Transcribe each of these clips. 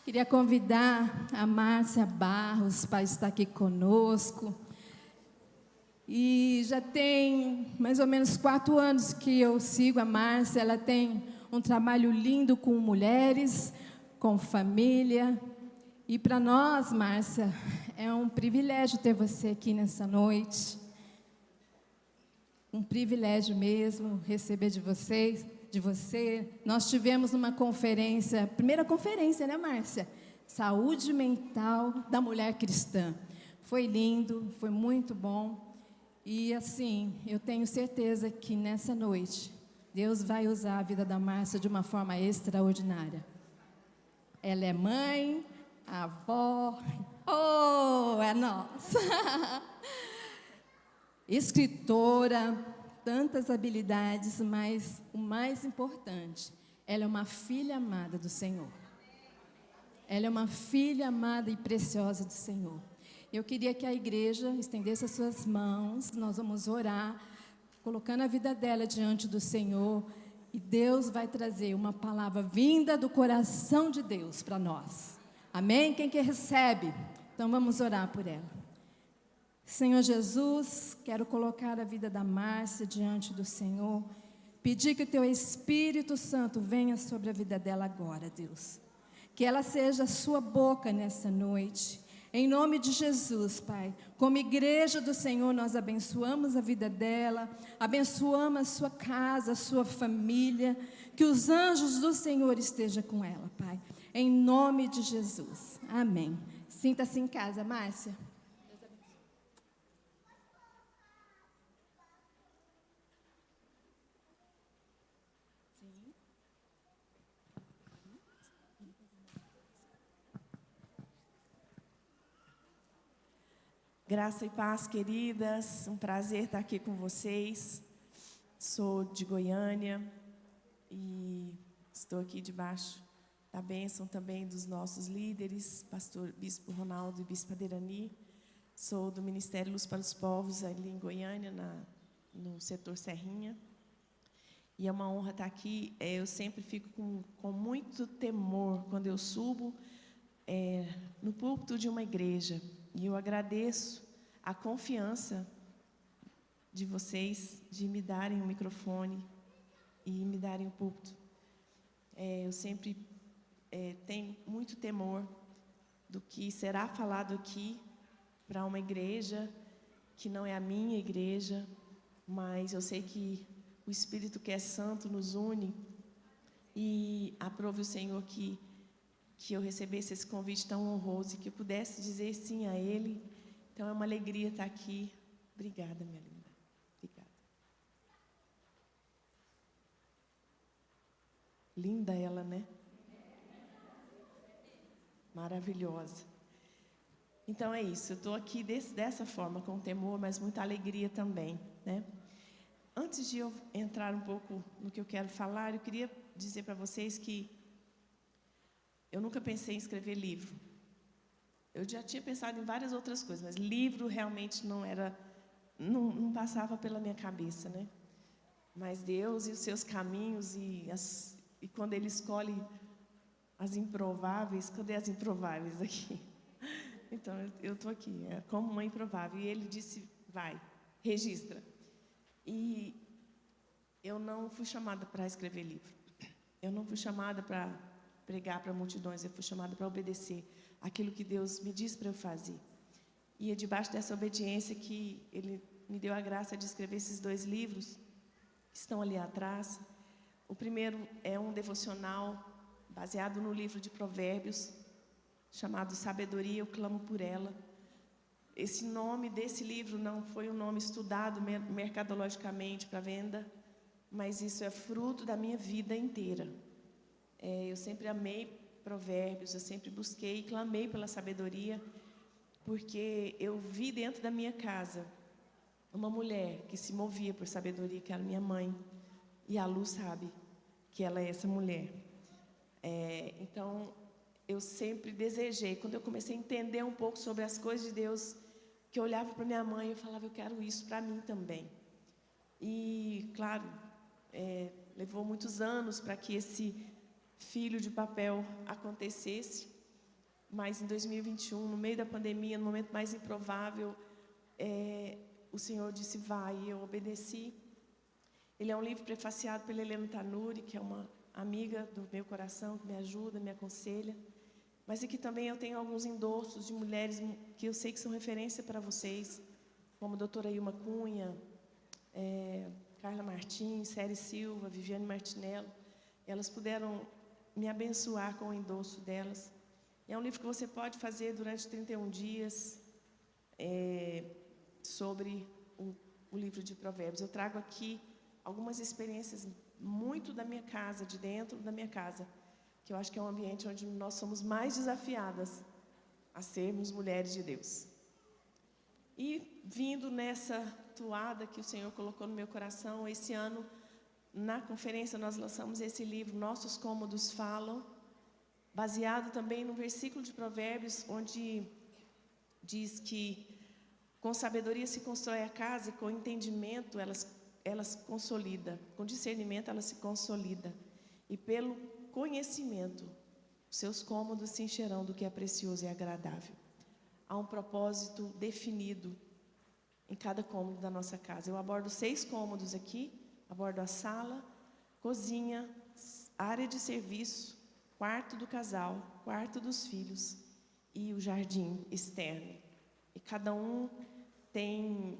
Queria convidar a Márcia Barros para estar aqui conosco. E já tem mais ou menos 4 anos que eu sigo a Márcia. Ela tem um trabalho lindo com mulheres, com família. E para nós, Márcia, é um privilégio ter você aqui nessa noite. Um privilégio mesmo receber de você. Nós tivemos uma conferência, primeira conferência, né, Márcia? Saúde mental da mulher cristã. Foi lindo, foi muito bom. E assim, eu tenho certeza que nessa noite, Deus vai usar a vida da Márcia de uma forma extraordinária. Ela é mãe, avó, é nossa! Escritora, tantas habilidades, mas o mais importante, ela é uma filha amada do Senhor. Ela é uma filha amada e preciosa do Senhor. Eu queria que a igreja estendesse as suas mãos, nós vamos orar, colocando a vida dela diante do Senhor, e Deus vai trazer uma palavra vinda do coração de Deus para nós. Amém? Quem que recebe? Então vamos orar por ela. Senhor Jesus, quero colocar a vida da Márcia diante do Senhor, pedir que o Teu Espírito Santo venha sobre a vida dela agora, Deus. Que ela seja a sua boca nessa noite, em nome de Jesus, Pai. Como igreja do Senhor, nós abençoamos a vida dela, abençoamos a sua casa, a sua família, que os anjos do Senhor estejam com ela, Pai, em nome de Jesus, amém. Sinta-se em casa, Márcia. Graça e paz, queridas, um prazer estar aqui com vocês. Sou de Goiânia e estou aqui debaixo da bênção também dos nossos líderes, pastor Bispo Ronaldo e Bispa Derani. Sou do Ministério Luz para os Povos, ali em Goiânia, no setor Serrinha. E é uma honra estar aqui. Eu sempre fico com muito temor quando eu subo no púlpito de uma igreja. E eu agradeço a confiança de vocês de me darem o microfone e me darem o púlpito. Eu sempre tenho muito temor do que será falado aqui para uma igreja que não é a minha igreja, mas eu sei que o Espírito que é santo nos une, e aprove o Senhor que eu recebesse esse convite tão honroso e que eu pudesse dizer sim a Ele. Então é uma alegria estar aqui. Obrigada, minha linda. Obrigada. Linda ela, né? Maravilhosa. Então é isso, eu estou aqui dessa forma, com temor, mas muita alegria também, né? Antes de eu entrar um pouco no que eu quero falar, eu queria dizer para vocês que eu nunca pensei em escrever livro. Eu já tinha pensado em várias outras coisas, mas livro realmente não passava pela minha cabeça, né? Mas Deus e os seus caminhos, e quando Ele escolhe as improváveis, cadê as improváveis aqui? Então, eu estou aqui, como uma improvável. E Ele disse, vai, registra. E eu não fui chamada para escrever livro. Eu não fui chamada para pregar para multidões, eu fui chamada para obedecer aquilo que Deus me disse para eu fazer. E é debaixo dessa obediência que Ele me deu a graça de escrever esses 2 livros, que estão ali atrás. O primeiro é um devocional baseado no livro de Provérbios, chamado Sabedoria, eu clamo por ela. Esse nome desse livro não foi um nome estudado mercadologicamente para venda, mas isso é fruto da minha vida inteira. Eu sempre amei Provérbios, eu sempre busquei e clamei pela sabedoria, porque eu vi dentro da minha casa uma mulher que se movia por sabedoria, que era minha mãe, e a Lu sabe que ela é essa mulher. Então, eu sempre desejei, quando eu comecei a entender um pouco sobre as coisas de Deus, que eu olhava para minha mãe e eu falava, eu quero isso para mim também. E, claro, levou muitos anos para que esse filho de papel acontecesse, mas em 2021, no meio da pandemia, no momento mais improvável, o Senhor disse, vai, e eu obedeci. Ele é um livro prefaciado pela Helena Tanuri, que é uma amiga do meu coração, que me ajuda, me aconselha. Mas aqui também eu tenho alguns endossos de mulheres que eu sei que são referência para vocês, como a doutora Ilma Cunha, Carla Martins, Série Silva, Viviane Martinello. Elas puderam me abençoar com o endosso delas. É um livro que você pode fazer durante 31 dias sobre o livro de Provérbios. Eu trago aqui algumas experiências muito da minha casa, de dentro da minha casa, que eu acho que é um ambiente onde nós somos mais desafiadas a sermos mulheres de Deus. E vindo nessa toada que o Senhor colocou no meu coração, esse ano, na conferência, nós lançamos esse livro, Nossos Cômodos Falam, baseado também no versículo de Provérbios, onde diz que com sabedoria se constrói a casa e com entendimento elas consolida, com discernimento ela se consolida, e pelo conhecimento seus cômodos se encherão do que é precioso e agradável. Há um propósito definido em cada cômodo da nossa casa. Eu abordo 6 cômodos aqui, abordo a sala, cozinha, área de serviço, quarto do casal, quarto dos filhos e o jardim externo. E cada um tem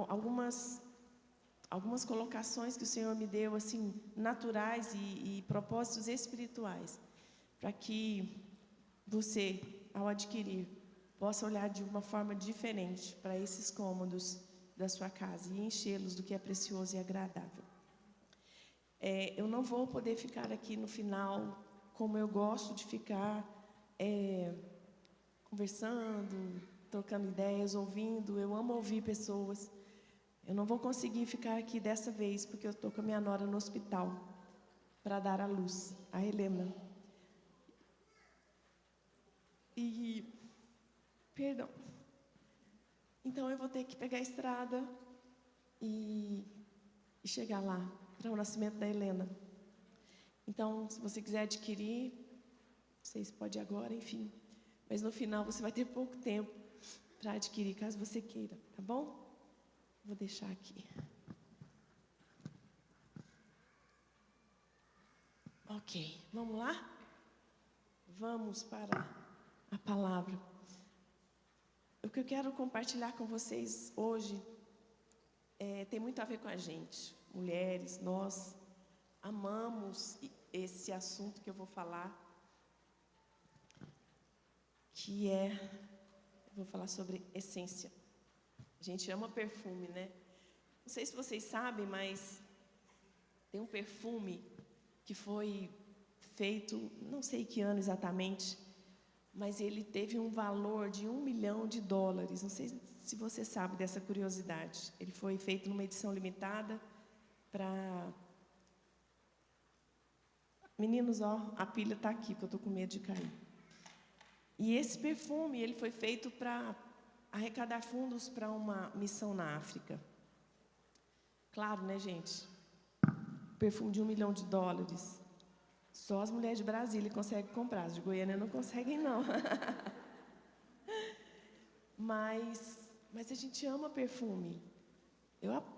algumas colocações que o Senhor me deu, assim, naturais e propósitos espirituais, para que você, ao adquirir, possa olhar de uma forma diferente para esses cômodos da sua casa e enchê-los do que é precioso e agradável. Eu não vou poder ficar aqui no final como eu gosto de ficar, conversando, trocando ideias, ouvindo. Eu amo ouvir pessoas. Eu não vou conseguir ficar aqui dessa vez, porque eu estou com a minha nora no hospital para dar à luz, a Helena. Perdão. Então eu vou ter que pegar a estrada e chegar lá para o nascimento da Helena. Então, se você quiser adquirir, não sei se pode agora, enfim. Mas no final você vai ter pouco tempo para adquirir, caso você queira, tá bom? Vou deixar aqui. Ok, vamos lá? Vamos para a palavra. O que eu quero compartilhar com vocês hoje tem muito a ver com a gente. Mulheres, nós amamos esse assunto que eu vou falar, que vou falar sobre essência. A gente ama perfume, né? Não sei se vocês sabem, mas tem um perfume que foi feito, não sei que ano exatamente, mas ele teve um valor de $1 milhão. Não sei se você sabe dessa curiosidade. Ele foi feito numa edição limitada para... Meninos, ó, a pilha está aqui, porque eu estou com medo de cair. E esse perfume, ele foi feito para arrecadar fundos para uma missão na África. Claro, né, gente? Perfume de $1 milhão. Só as mulheres de Brasília conseguem comprar, as de Goiânia não conseguem, não. Mas a gente ama perfume.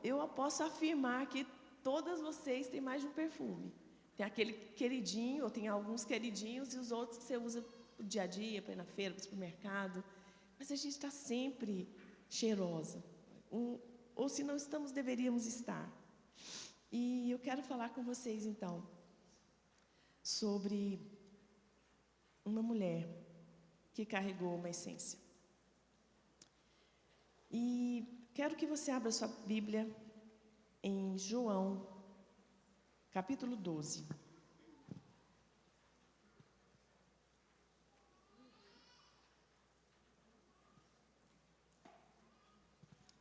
Eu posso afirmar que todas vocês têm mais de um perfume. Tem aquele queridinho, ou tem alguns queridinhos, e os outros que você usa no dia a dia, para ir na feira, para o supermercado. Mas a gente está sempre cheirosa. Ou se não estamos, deveríamos estar. E eu quero falar com vocês, então, sobre uma mulher que carregou uma essência. E quero que você abra sua Bíblia em João, capítulo 12.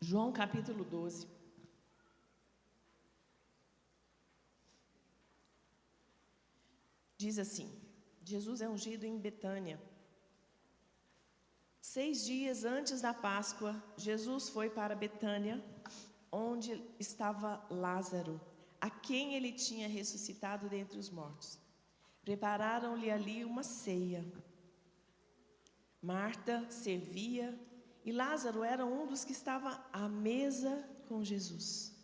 João, capítulo 12. Diz assim: Jesus é ungido em Betânia. 6 dias antes da Páscoa, Jesus foi para Betânia, onde estava Lázaro, a quem ele tinha ressuscitado dentre os mortos. Prepararam-lhe ali uma ceia. Marta servia e Lázaro era um dos que estava à mesa com Jesus.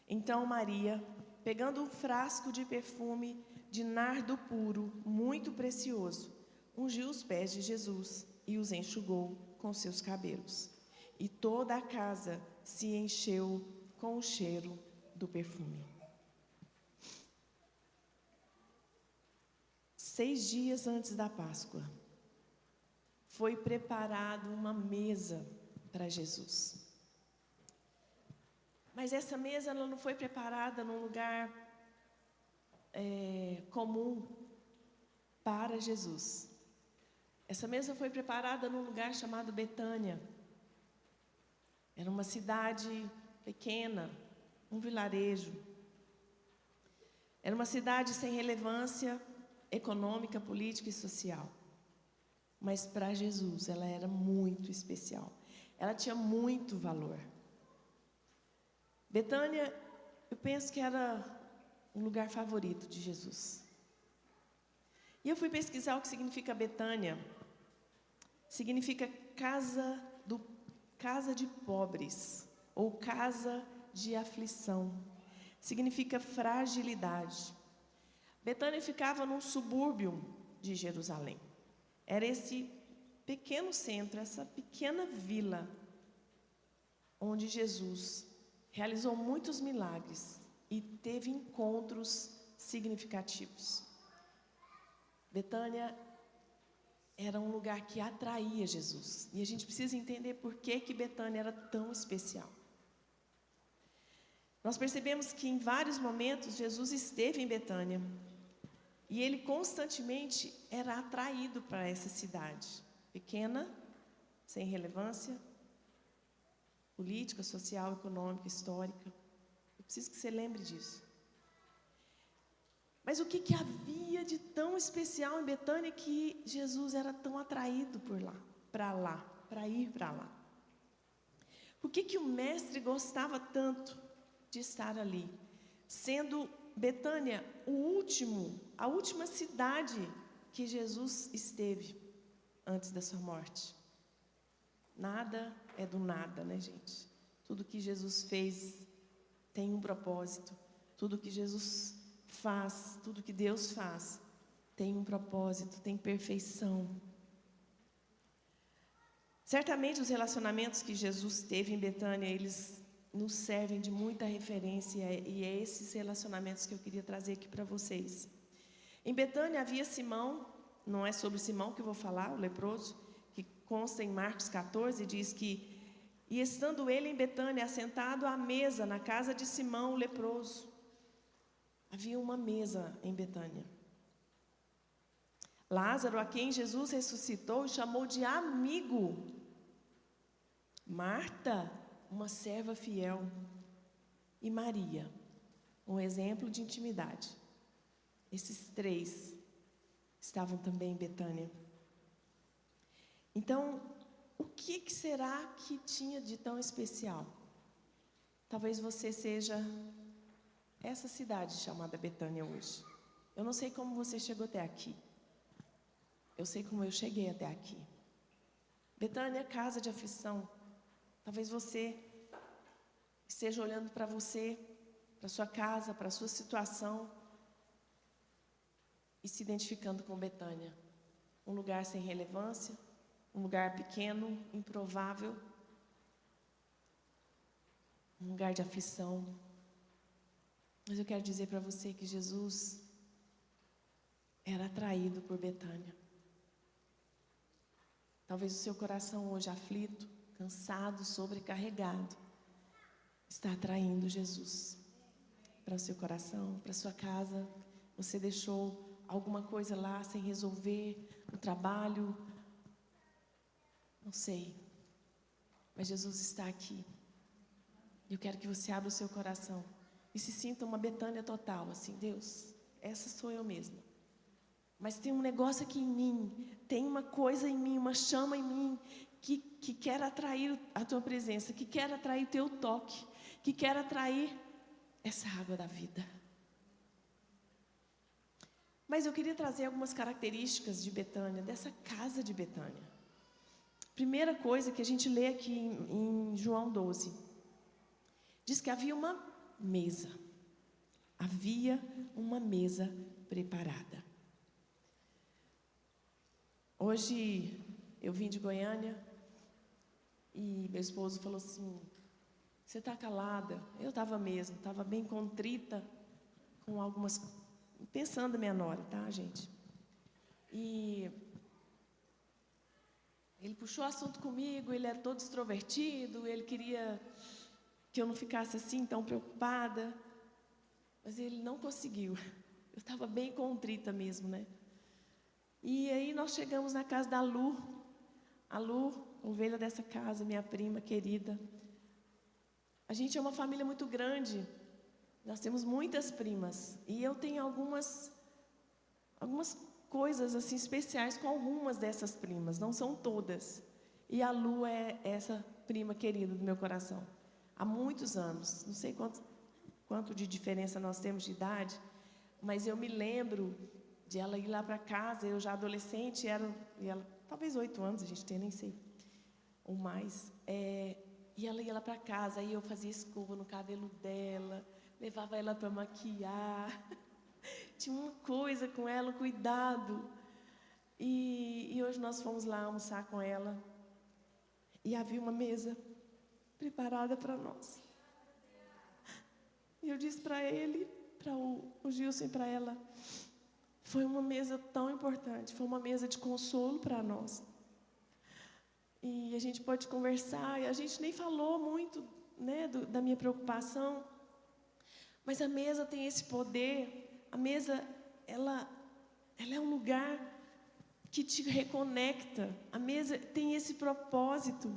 Então Maria, pegando um frasco de perfume de nardo puro, muito precioso, ungiu os pés de Jesus e os enxugou com seus cabelos. E toda a casa se encheu com o cheiro do perfume. 6 dias antes da Páscoa, foi preparada uma mesa para Jesus. Mas essa mesa ela não foi preparada num lugar comum para Jesus. Essa mesa foi preparada num lugar chamado Betânia. Era uma cidade pequena, um vilarejo. Era uma cidade sem relevância econômica, política e social. Mas para Jesus ela era muito especial. Ela tinha muito valor. Betânia, eu penso que era um lugar favorito de Jesus. E eu fui pesquisar o que significa Betânia. Significa casa de pobres, ou casa de aflição. Significa fragilidade. Betânia ficava num subúrbio de Jerusalém. Era esse pequeno centro, essa pequena vila, onde Jesus realizou muitos milagres e teve encontros significativos. Betânia era um lugar que atraía Jesus. E a gente precisa entender por que Betânia era tão especial. Nós percebemos que em vários momentos Jesus esteve em Betânia. E ele constantemente era atraído para essa cidade. Pequena, sem relevância política, social, econômica, histórica. Eu preciso que você lembre disso. Mas o que havia de tão especial em Betânia que Jesus era tão atraído para ir para lá? Por que o mestre gostava tanto de estar ali? Sendo Betânia a última cidade que Jesus esteve antes da sua morte. Nada é do nada, né, gente? Tudo que Jesus fez tem um propósito. Tudo que Jesus faz, tudo que Deus faz, tem um propósito, tem perfeição. Certamente os relacionamentos que Jesus teve em Betânia, eles nos servem de muita referência, e é esses relacionamentos que eu queria trazer aqui para vocês. Em Betânia havia Simão, não é sobre Simão que eu vou falar, o leproso, que consta em Marcos 14, diz que: e estando ele em Betânia, assentado à mesa na casa de Simão, o leproso. Havia uma mesa em Betânia. Lázaro, a quem Jesus ressuscitou, chamou de amigo. Marta, uma serva fiel. E Maria, um exemplo de intimidade. Esses 3 estavam também em Betânia. Então, o que será que tinha de tão especial? Talvez você seja essa cidade chamada Betânia hoje. Eu não sei como você chegou até aqui. Eu sei como eu cheguei até aqui. Betânia, casa de aflição. Talvez você esteja olhando para você, para sua casa, para a sua situação e se identificando com Betânia. Um lugar sem relevância, um lugar pequeno, improvável, um lugar de aflição. Mas eu quero dizer para você que Jesus era atraído por Betânia. Talvez o seu coração hoje aflito, cansado, sobrecarregado, está atraindo Jesus para o seu coração, para a sua casa. Você deixou alguma coisa lá sem resolver, o trabalho, não sei. Mas Jesus está aqui. Eu quero que você abra o seu coração e se sinta uma Betânia total, assim: Deus, essa sou eu mesma. Mas tem um negócio aqui em mim, tem uma coisa em mim, uma chama em mim, que quer atrair a tua presença, que quer atrair teu toque, que quer atrair essa água da vida. Mas eu queria trazer algumas características de Betânia, dessa casa de Betânia. Primeira coisa que a gente lê aqui em João 12. Diz que havia uma mesa. Havia uma mesa preparada. Hoje eu vim de Goiânia e meu esposo falou assim: você está calada? Eu estava mesmo, estava bem contrita com algumas... Pensando na minha nora, tá, gente? E ele puxou assunto comigo, ele era todo extrovertido, ele queria que eu não ficasse assim tão preocupada, mas ele não conseguiu. Eu estava bem contrita mesmo, né? E aí nós chegamos na casa da Lu. A Lu, ovelha dessa casa, minha prima querida. A gente é uma família muito grande. Nós temos muitas primas. E eu tenho algumas coisas assim especiais com algumas dessas primas. Não são todas. E a Lu é essa prima querida do meu coração. Há muitos anos. Não sei quanto de diferença nós temos de idade. Mas eu me lembro de ela ir lá para casa, eu já adolescente, e ela, talvez 8 anos, a gente tem, nem sei, ou mais. E ela ia lá para casa, aí eu fazia escova no cabelo dela, levava ela para maquiar. Tinha uma coisa com ela, um cuidado. E hoje nós fomos lá almoçar com ela, e havia uma mesa preparada para nós. E eu disse para ele, para o Gilson e para ela: foi uma mesa tão importante, foi uma mesa de consolo para nós. E a gente pode conversar, e a gente nem falou muito, né, da minha preocupação, mas a mesa tem esse poder. A mesa, ela é um lugar que te reconecta. A mesa tem esse propósito.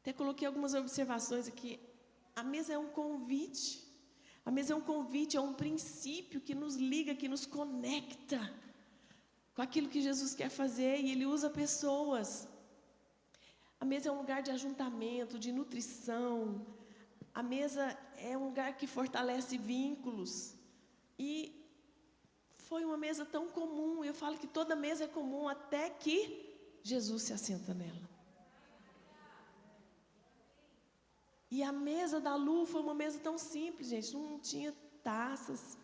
Até coloquei algumas observações aqui. A mesa é um convite. A mesa é um convite, é um princípio que nos liga, que nos conecta com aquilo que Jesus quer fazer, e Ele usa pessoas. A mesa é um lugar de ajuntamento, de nutrição. A mesa é um lugar que fortalece vínculos. E foi uma mesa tão comum. Eu falo que toda mesa é comum até que Jesus se assenta nela. E a mesa da Lu foi uma mesa tão simples, gente. Não tinha taças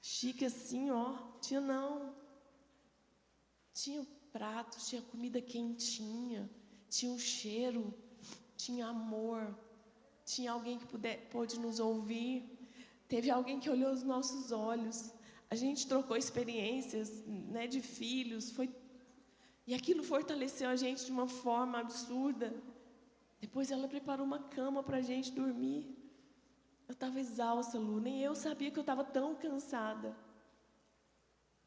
chique assim, ó. Tinha não. Tinha pratos, tinha comida quentinha, tinha um cheiro, tinha amor. Tinha alguém que pôde nos ouvir. Teve alguém que olhou os nossos olhos. A gente trocou experiências, né, de filhos. E aquilo fortaleceu a gente de uma forma absurda. Depois ela preparou uma cama para a gente dormir. Eu estava exausta, Lu. Nem eu sabia que eu estava tão cansada.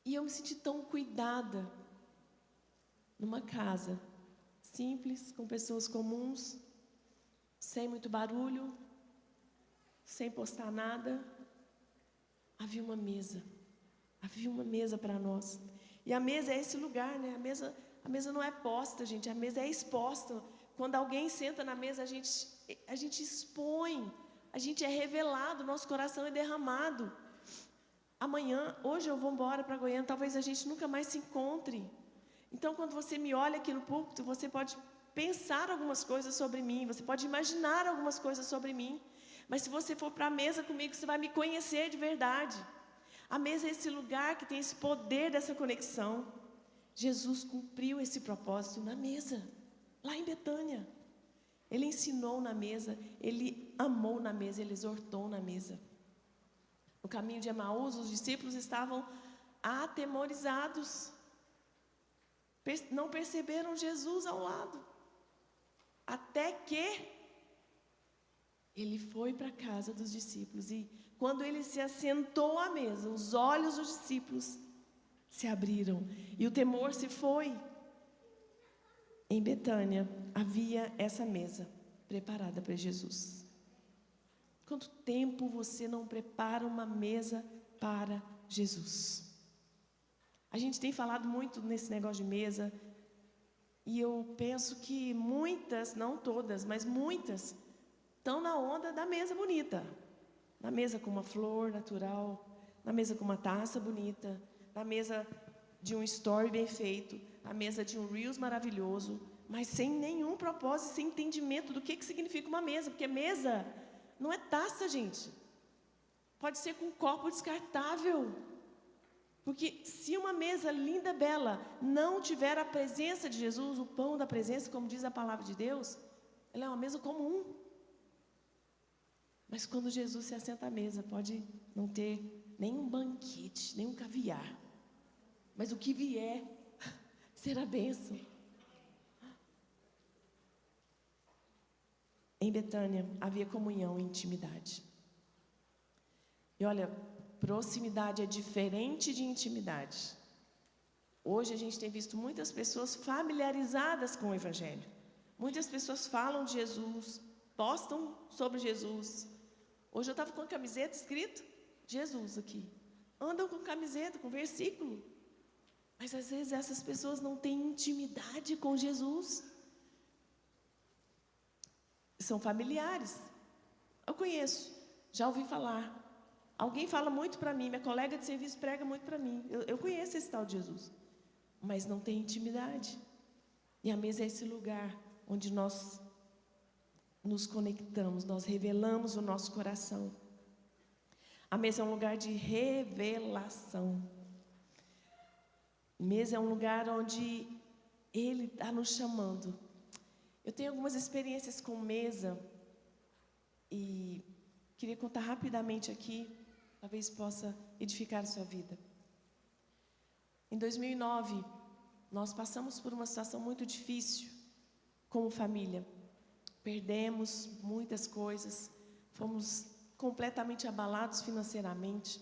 E eu me senti tão cuidada. Numa casa simples, com pessoas comuns, sem muito barulho, sem postar nada. Havia uma mesa. Havia uma mesa para nós. E a mesa é esse lugar, né? A mesa não é posta, gente. A mesa é exposta. Quando alguém senta na mesa, a gente expõe, a gente é revelado, nosso coração é derramado. Hoje eu vou embora para Goiânia, talvez a gente nunca mais se encontre. Então, quando você me olha aqui no púlpito, você pode pensar algumas coisas sobre mim, você pode imaginar algumas coisas sobre mim, mas se você for para a mesa comigo, você vai me conhecer de verdade. A mesa é esse lugar que tem esse poder dessa conexão. Jesus cumpriu esse propósito na mesa. Lá em Betânia, Ele ensinou na mesa, Ele amou na mesa, Ele exortou na mesa. No caminho de Emaús, os discípulos estavam atemorizados. Não perceberam Jesus ao lado. Até que Ele foi para a casa dos discípulos. E quando Ele se assentou à mesa, os olhos dos discípulos se abriram. E o temor se foi. Em Betânia havia essa mesa preparada para Jesus. Quanto tempo você não prepara uma mesa para Jesus? A gente tem falado muito nesse negócio de mesa, e eu penso que muitas, não todas, mas muitas, estão na onda da mesa bonita. Na mesa com uma flor natural, na mesa com uma taça bonita, na mesa de um story bem feito, a mesa de um Reels maravilhoso, mas sem nenhum propósito, sem entendimento do que significa uma mesa, porque mesa não é taça, gente. Pode ser com um copo descartável. Porque se uma mesa linda, bela, não tiver a presença de Jesus, o pão da presença, como diz a palavra de Deus, ela é uma mesa comum. Mas quando Jesus se assenta à mesa, pode não ter nenhum banquete, nenhum caviar. Mas o que vier será bênção. Em Betânia havia comunhão e intimidade. E olha, proximidade é diferente de intimidade. Hoje a gente tem visto muitas pessoas familiarizadas com o Evangelho. Muitas pessoas falam de Jesus, postam sobre Jesus. Hoje eu estava com a camiseta escrito Jesus aqui. Andam com camiseta, com versículo. Mas às vezes essas pessoas não têm intimidade com Jesus. São familiares. Eu conheço, já ouvi falar. Alguém fala muito para mim, minha colega de serviço prega muito para mim. Eu conheço esse tal de Jesus. Mas não tem intimidade. E a mesa é esse lugar onde nós nos conectamos, nós revelamos o nosso coração. A mesa é um lugar de revelação. A mesa é um lugar onde Ele está nos chamando. Eu tenho algumas experiências com mesa e queria contar rapidamente aqui, talvez possa edificar a sua vida. Em 2009, nós passamos por uma situação muito difícil como família. Perdemos muitas coisas, fomos completamente abalados financeiramente.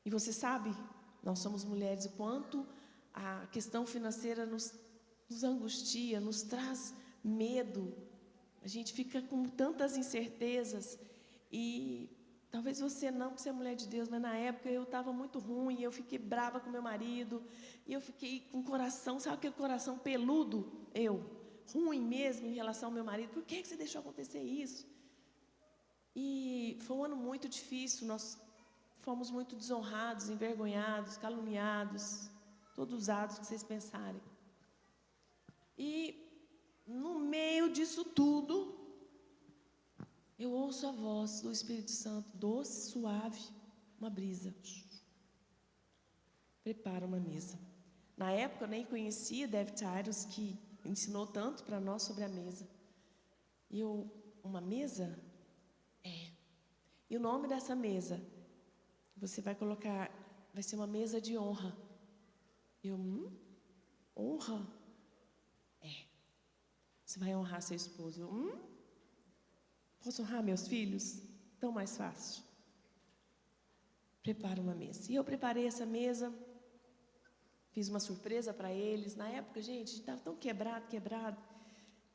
E você sabe, nós somos mulheres, o quanto a questão financeira nos angustia, nos traz medo. A gente fica com tantas incertezas. E talvez você não, porque você é mulher de Deus, mas na época eu estava muito ruim, eu fiquei brava com meu marido, e eu fiquei com o coração, sabe aquele coração peludo? Ruim mesmo em relação ao meu marido. Por que você deixou acontecer isso? E foi um ano muito difícil, nós fomos muito desonrados, envergonhados, caluniados, todos os atos que vocês pensarem. E no meio disso tudo, eu ouço a voz do Espírito Santo, doce, suave, uma brisa. Prepara uma mesa. Na época eu nem conhecia Dave Tyrus, que ensinou tanto para nós sobre a mesa. E uma mesa? E o nome dessa mesa, você vai colocar, vai ser uma mesa de honra. Honra? Você vai honrar seu esposo. Posso honrar meus filhos? Tão mais fácil. Prepara uma mesa. E eu preparei essa mesa, fiz uma surpresa para eles. Na época, gente, a gente estava tão quebrado,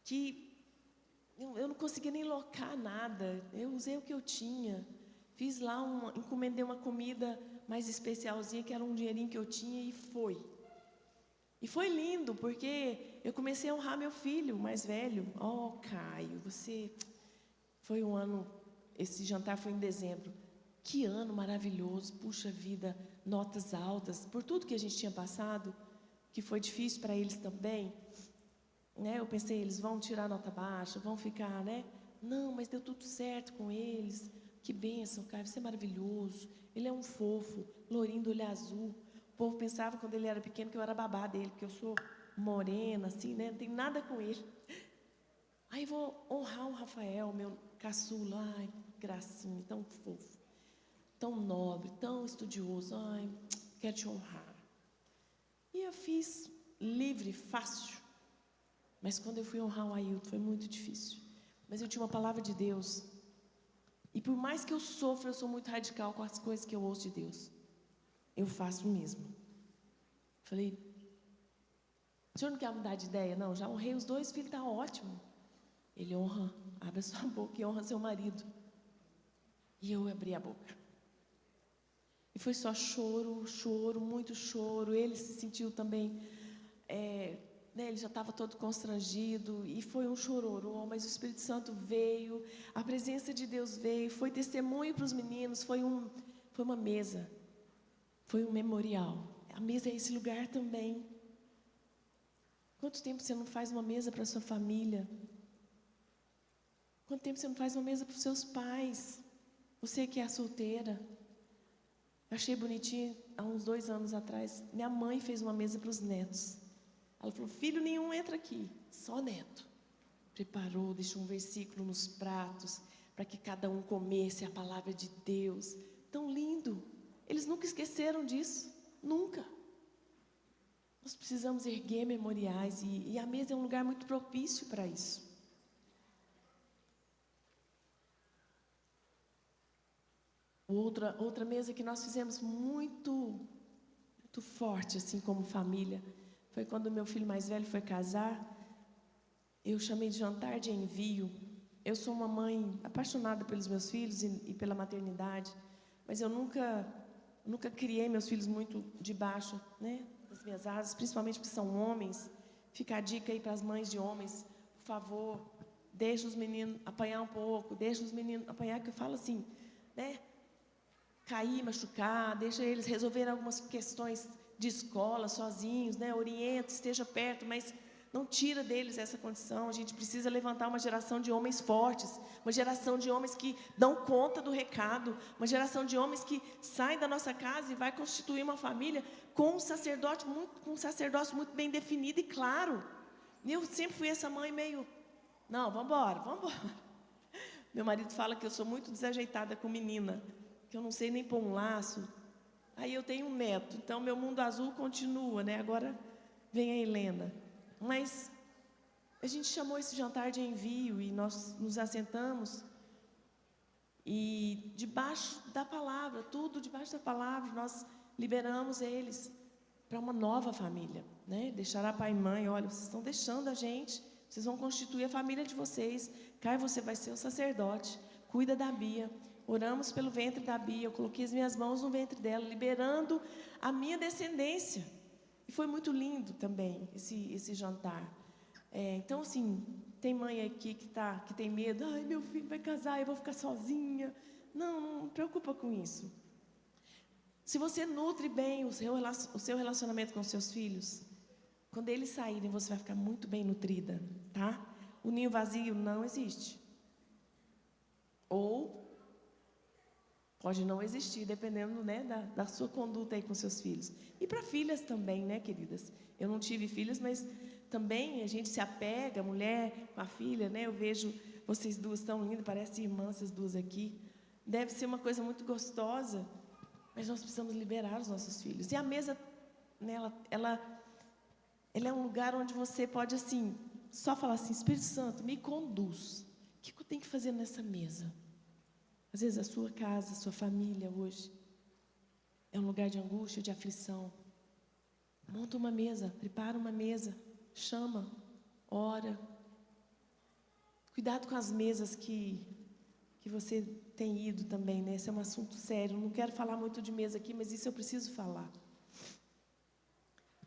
que eu não conseguia nem locar nada. Eu usei o que eu tinha. Fiz lá, encomendei uma comida mais especialzinha, que era um dinheirinho que eu tinha, e foi. E foi lindo, porque eu comecei a honrar meu filho mais velho. Caio, você... Foi um ano, esse jantar foi em dezembro. Que ano maravilhoso, puxa vida, notas altas, por tudo que a gente tinha passado, que foi difícil para eles também. Eu pensei, eles vão tirar nota baixa, vão ficar, Não, mas deu tudo certo com eles. Que bênção, Caio, você é maravilhoso. Ele é um fofo, lourinho do olho azul. O povo pensava quando ele era pequeno que eu era babá dele, porque eu sou morena, assim, Não tem nada com ele. Aí vou honrar o Rafael, meu caçula. Ai, gracinha, tão fofo, tão nobre, tão estudioso. Ai, quero te honrar. E eu fiz livre, fácil. Mas quando eu fui honrar o Ailton, foi muito difícil. Mas eu tinha uma palavra de Deus. E por mais que eu sofra, eu sou muito radical com as coisas que eu ouço de Deus. Eu faço mesmo. Falei, o senhor não quer mudar de ideia? Não, já honrei os 2 filhos, está ótimo. Ele honra, abre a sua boca e honra seu marido. E eu abri a boca. E foi só choro, muito choro. Ele se sentiu também, ele já estava todo constrangido. E foi um chororô, mas o Espírito Santo veio, a presença de Deus veio, foi testemunho para os meninos, foi uma mesa, foi um memorial. A mesa é esse lugar também. Quanto tempo você não faz uma mesa para a sua família? Quanto tempo você não faz uma mesa para os seus pais? Você que é solteira. Achei bonitinho, há uns 2 anos atrás, minha mãe fez uma mesa para os netos. Ela falou, filho nenhum entra aqui, só neto. Preparou, deixou um versículo nos pratos, para que cada um comesse a palavra de Deus. Tão lindo. Eles nunca esqueceram disso, nunca. Nós precisamos erguer memoriais e a mesa é um lugar muito propício para isso. Outra mesa que nós fizemos muito forte, assim como família, foi quando meu filho mais velho foi casar. Eu chamei de jantar de envio. Eu sou uma mãe apaixonada pelos meus filhos e pela maternidade, mas eu nunca criei meus filhos muito debaixo, né, das minhas asas, principalmente porque são homens. Fica a dica aí para as mães de homens, por favor, deixa os meninos apanhar um pouco, deixa os meninos apanhar, que eu falo assim, né, cair, machucar, deixa eles resolverem algumas questões de escola sozinhos, né, orienta, esteja perto, mas não tira deles essa condição. A gente precisa levantar uma geração de homens fortes, uma geração de homens que dão conta do recado, uma geração de homens que saem da nossa casa e vai constituir uma família com um sacerdócio muito bem definido e claro. E eu sempre fui essa mãe meio, não, vamos embora. Meu marido fala que eu sou muito desajeitada com menina, que eu não sei nem pôr um laço. Aí eu tenho um neto, então meu mundo azul continua, né? Agora vem a Helena. Mas a gente chamou esse jantar de envio e nós nos assentamos e debaixo da palavra, tudo debaixo da palavra, nós liberamos eles para uma nova família, né? Deixará pai e mãe, olha, vocês estão deixando a gente, vocês vão constituir a família de vocês. Caio, você vai ser o sacerdote, cuida da Bia. Oramos pelo ventre da Bia, eu coloquei as minhas mãos no ventre dela, liberando a minha descendência. E foi muito lindo também esse jantar. Então, assim, tem mãe aqui que tem medo. Ai, meu filho vai casar, eu vou ficar sozinha. Não preocupa com isso. Se você nutre bem o seu relacionamento com os seus filhos, quando eles saírem, você vai ficar muito bem nutrida, tá? O ninho vazio não existe. Ou pode não existir, dependendo, né, da sua conduta aí com seus filhos. E para filhas também, né, queridas? Eu não tive filhas, mas também a gente se apega, mulher com a filha, né? Eu vejo vocês duas tão lindas, parecem irmãs, essas duas aqui. Deve ser uma coisa muito gostosa, mas nós precisamos liberar os nossos filhos. E a mesa, né, ela é um lugar onde você pode, assim, só falar assim, Espírito Santo, me conduz. O que eu tenho que fazer nessa mesa? Às vezes a sua casa, a sua família hoje é um lugar de angústia, de aflição. Monta uma mesa, prepara uma mesa, chama, ora. Cuidado com as mesas que você tem ido também, né? Esse é um assunto sério. Não quero falar muito de mesa aqui, mas isso eu preciso falar.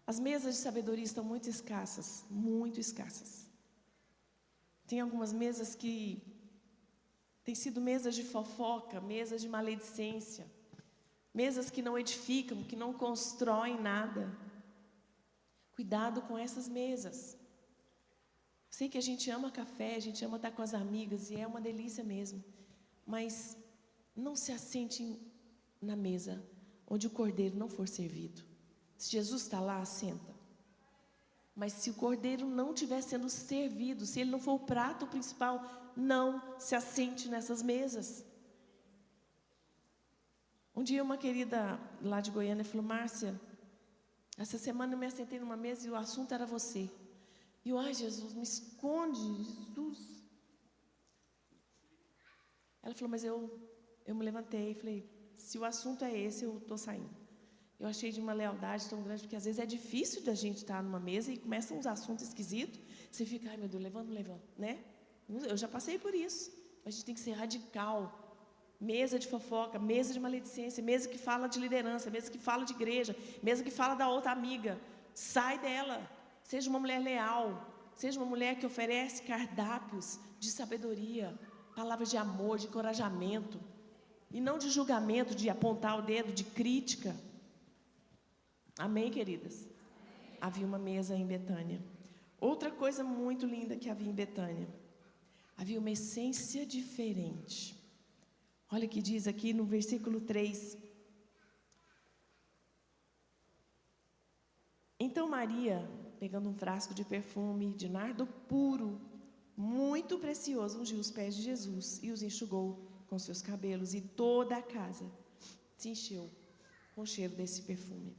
As mesas de sabedoria estão muito escassas, muito escassas. Tem algumas mesas que têm sido mesas de fofoca, mesas de maledicência, mesas que não edificam, que não constroem nada. Cuidado com essas mesas. Sei que a gente ama café, a gente ama estar com as amigas, e é uma delícia mesmo. Mas não se assente na mesa onde o cordeiro não for servido. Se Jesus está lá, assenta. Mas se o cordeiro não estiver sendo servido, se ele não for o prato principal, não se assente nessas mesas. Um dia uma querida lá de Goiânia falou, Márcia, essa semana eu me assentei numa mesa e o assunto era você. E eu, ai Jesus, me esconde, Jesus. Ela falou, mas eu me levantei e falei, se o assunto é esse, eu estou saindo. Eu achei de uma lealdade tão grande, porque às vezes é difícil da gente estar numa mesa e começam uns assuntos esquisitos, você fica, ai meu Deus, levanta, né? Eu já passei por isso, a gente tem que ser radical. Mesa de fofoca, mesa de maledicência, mesa que fala de liderança, mesa que fala de igreja, mesa que fala da outra amiga. Sai dela, seja uma mulher leal, seja uma mulher que oferece cardápios de sabedoria, palavras de amor, de encorajamento, e não de julgamento, de apontar o dedo, de crítica. Amém, queridas? Havia uma mesa em Betânia. Outra coisa muito linda que havia em Betânia, havia uma essência diferente. Olha o que diz aqui no versículo 3. Então Maria, pegando um frasco de perfume de nardo puro, muito precioso, ungiu os pés de Jesus e os enxugou com seus cabelos, e toda a casa se encheu com o cheiro desse perfume.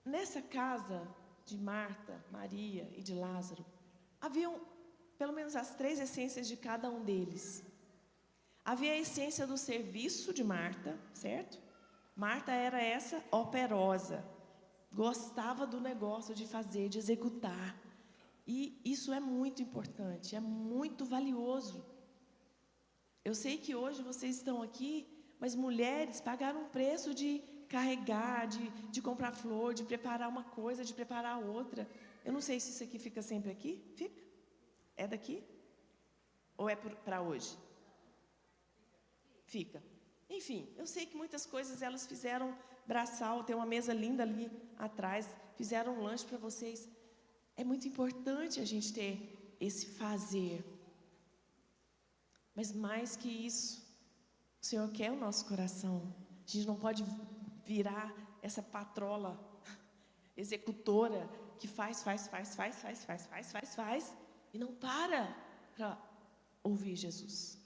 Nessa casa de Marta, Maria e de Lázaro, haviam pelo menos as 3 essências de cada um deles. Havia a essência do serviço de Marta, certo? Marta era essa operosa, gostava do negócio de fazer, de executar. E isso é muito importante, é muito valioso. Eu sei que hoje vocês estão aqui, mas mulheres pagaram um preço de carregar, de comprar flor, de preparar uma coisa, de preparar outra. Eu não sei se isso aqui fica sempre aqui. Fica? É daqui? Ou é para hoje? Fica. Enfim, eu sei que muitas coisas elas fizeram braçal, tem uma mesa linda ali atrás, fizeram um lanche para vocês. É muito importante a gente ter esse fazer. Mas mais que isso, o Senhor quer o nosso coração. A gente não pode virar essa patrola executora que faz e não para ouvir Jesus.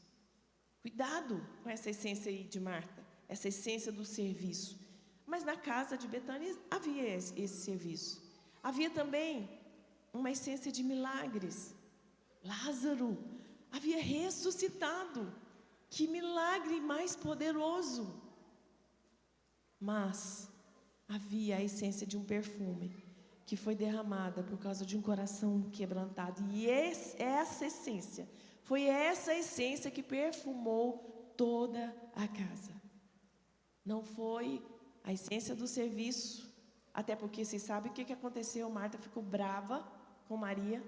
Cuidado com essa essência aí de Marta, essa essência do serviço. Mas na casa de Betânia havia esse serviço. Havia também uma essência de milagres. Lázaro havia ressuscitado. Que milagre mais poderoso! Mas havia a essência de um perfume que foi derramada por causa de um coração quebrantado. E essa essência, foi essa essência que perfumou toda a casa. Não foi a essência do serviço, até porque vocês sabem o que aconteceu. Marta ficou brava com Maria.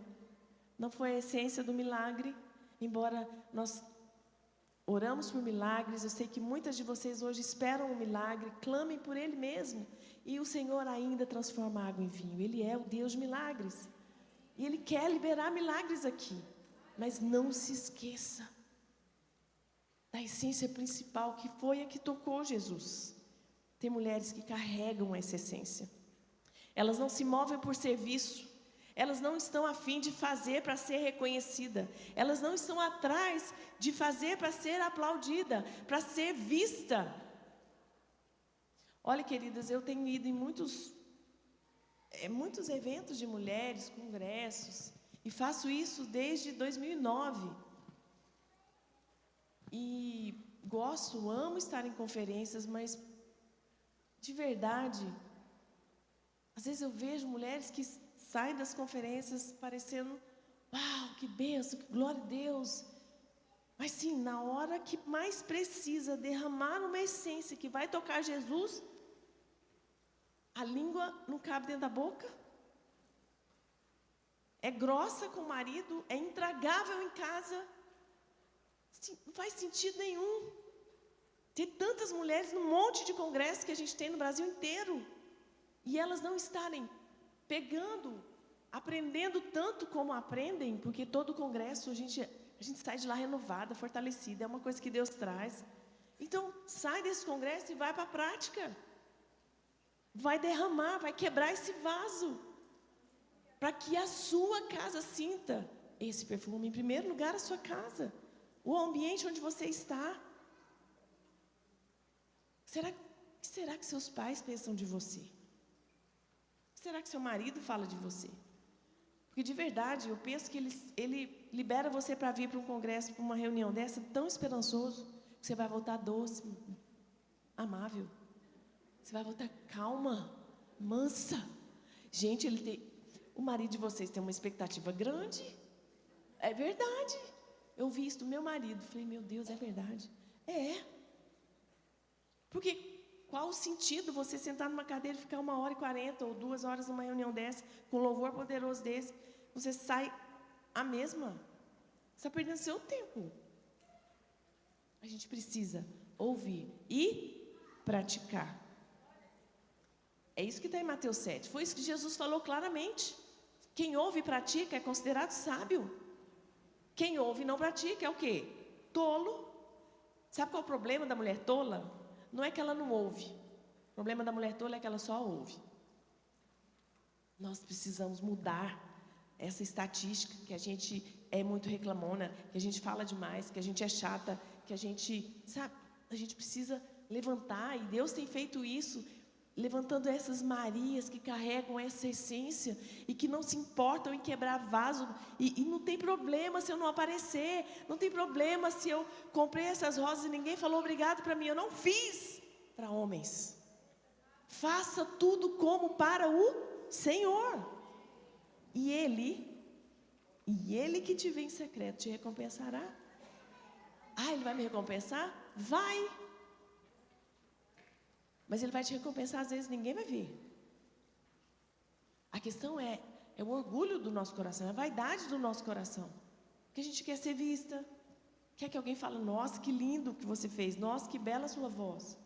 Não foi a essência do milagre, embora nós oramos por milagres. Eu sei que muitas de vocês hoje esperam um milagre, clamem por ele mesmo. E o Senhor ainda transforma a água em vinho. Ele é o Deus de milagres. E Ele quer liberar milagres aqui. Mas não se esqueça da essência principal, que foi a que tocou Jesus. Tem mulheres que carregam essa essência. Elas não se movem por serviço. Elas não estão a fim de fazer para ser reconhecida. Elas não estão atrás de fazer para ser aplaudida, para ser vista. Olha, queridas, eu tenho ido em muitos eventos de mulheres, congressos, e faço isso desde 2009. E gosto, amo estar em conferências, mas de verdade, às vezes eu vejo mulheres que saem das conferências parecendo, uau, que bênção, que glória a Deus. Mas sim, na hora que mais precisa derramar uma essência que vai tocar Jesus, a língua não cabe dentro da boca, é grossa com o marido, é intragável em casa. Não faz sentido nenhum. Tem tantas mulheres num monte de congressos que a gente tem no Brasil inteiro, e elas não estarem pegando, aprendendo tanto como aprendem, porque todo congresso a gente sai de lá renovada, fortalecida, é uma coisa que Deus traz. Então, sai desse congresso e vai para a prática. Vai derramar, vai quebrar esse vaso, para que a sua casa sinta esse perfume. Em primeiro lugar, a sua casa, o ambiente onde você está. Será que seus pais pensam de você? Será que seu marido fala de você? Porque de verdade, eu penso que ele libera você para vir para um congresso, para uma reunião dessa, tão esperançoso, que você vai voltar doce, amável. Você vai voltar calma, mansa. Gente, o marido de vocês tem uma expectativa grande. É verdade. Eu vi isso do meu marido. Falei, meu Deus, é verdade. É. Porque qual o sentido você sentar numa cadeira e ficar 1h40 ou 2 horas numa reunião dessa, com um louvor poderoso desse, você sai a mesma? Você está perdendo seu tempo. A gente precisa ouvir e praticar. É isso que está em Mateus 7. Foi isso que Jesus falou claramente. Quem ouve e pratica é considerado sábio. Quem ouve e não pratica é o quê? Tolo. Sabe qual é o problema da mulher tola? Não é que ela não ouve. O problema da mulher tola é que ela só ouve. Nós precisamos mudar essa estatística que a gente é muito reclamona, que a gente fala demais, que a gente é chata, que a gente, sabe, a gente precisa levantar, e Deus tem feito isso, levantando essas Marias que carregam essa essência e que não se importam em quebrar vaso, e não tem problema se eu não aparecer, não tem problema se eu comprei essas rosas e ninguém falou obrigado para mim, eu não fiz para homens. Faça tudo como para o Senhor, e Ele que te vê em secreto te recompensará. Ah, Ele vai me recompensar? Vai. Mas Ele vai te recompensar, às vezes ninguém vai ver. A questão é o orgulho do nosso coração, é a vaidade do nosso coração. Que a gente quer ser vista, quer que alguém fale, nossa, que lindo que você fez, nossa, que bela sua voz.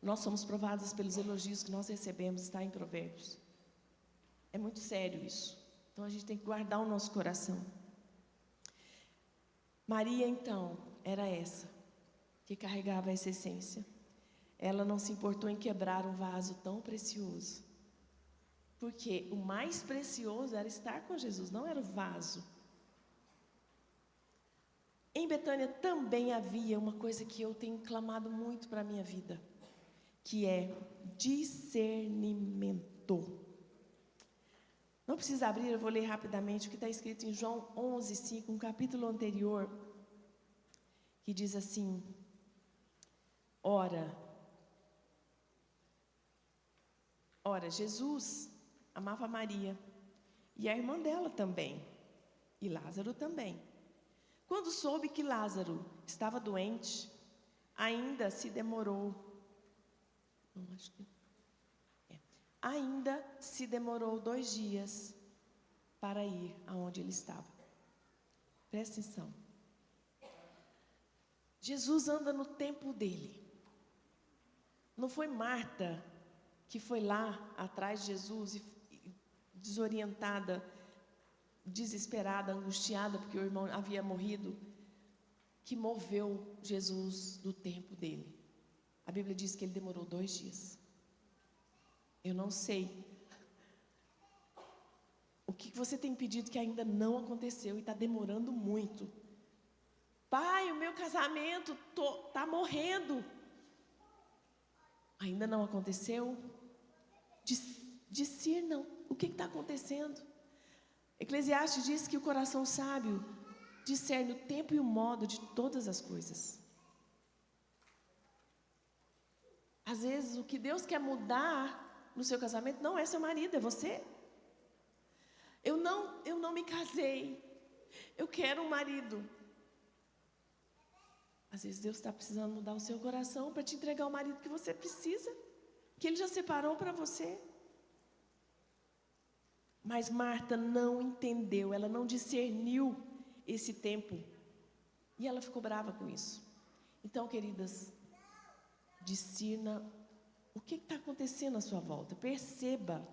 Nós somos provados pelos elogios que nós recebemos, está em Provérbios. É muito sério isso. Então a gente tem que guardar o nosso coração. Maria, então, era essa que carregava essa essência. Ela não se importou em quebrar um vaso tão precioso. Porque o mais precioso era estar com Jesus, não era o vaso. Em Betânia também havia uma coisa que eu tenho clamado muito para a minha vida, que é discernimento. Não precisa abrir, eu vou ler rapidamente o que está escrito em João 11:5, um capítulo anterior, que diz assim: Ora, Jesus amava Maria, e a irmã dela também, e Lázaro também. Quando soube que Lázaro estava doente, ainda se demorou 2 dias para ir aonde ele estava. Presta atenção. Jesus anda no tempo dele. Não foi Marta que foi lá atrás de Jesus e desorientada, desesperada, angustiada porque o irmão havia morrido, que moveu Jesus do tempo dele. A Bíblia diz que ele demorou 2 dias. Eu não sei o que você tem pedido que ainda não aconteceu e está demorando muito. Pai, o meu casamento está morrendo. Ainda não aconteceu? Discernam o que está acontecendo. Eclesiastes diz que o coração sábio discerne o tempo e o modo de todas as coisas. Às vezes o que Deus quer mudar no seu casamento não é seu marido, é você. Eu não me casei, eu quero um marido. Às vezes Deus está precisando mudar o seu coração para te entregar o marido que você precisa, que Ele já separou para você. Mas Marta não entendeu, ela não discerniu esse tempo, e ela ficou brava com isso. Então, queridas, discerna o que está acontecendo à sua volta, perceba.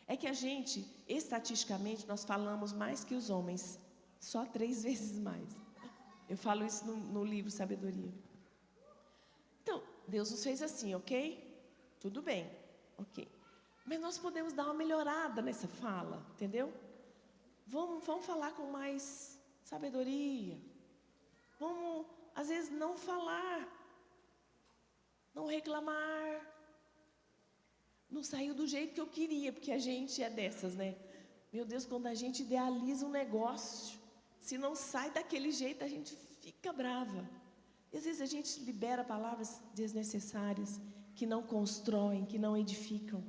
É que a gente, estatisticamente, nós falamos mais que os homens, só 3 vezes mais. Eu falo isso no livro Sabedoria. Então, Deus nos fez assim, ok? Tudo bem, ok. Mas nós podemos dar uma melhorada nessa fala, entendeu? Vamos falar com mais sabedoria. Vamos, às vezes, não falar, não reclamar. Não saiu do jeito que eu queria, porque a gente é dessas, né? Meu Deus, quando a gente idealiza um negócio, se não sai daquele jeito, a gente fica brava. E às vezes a gente libera palavras desnecessárias, que não constroem, que não edificam.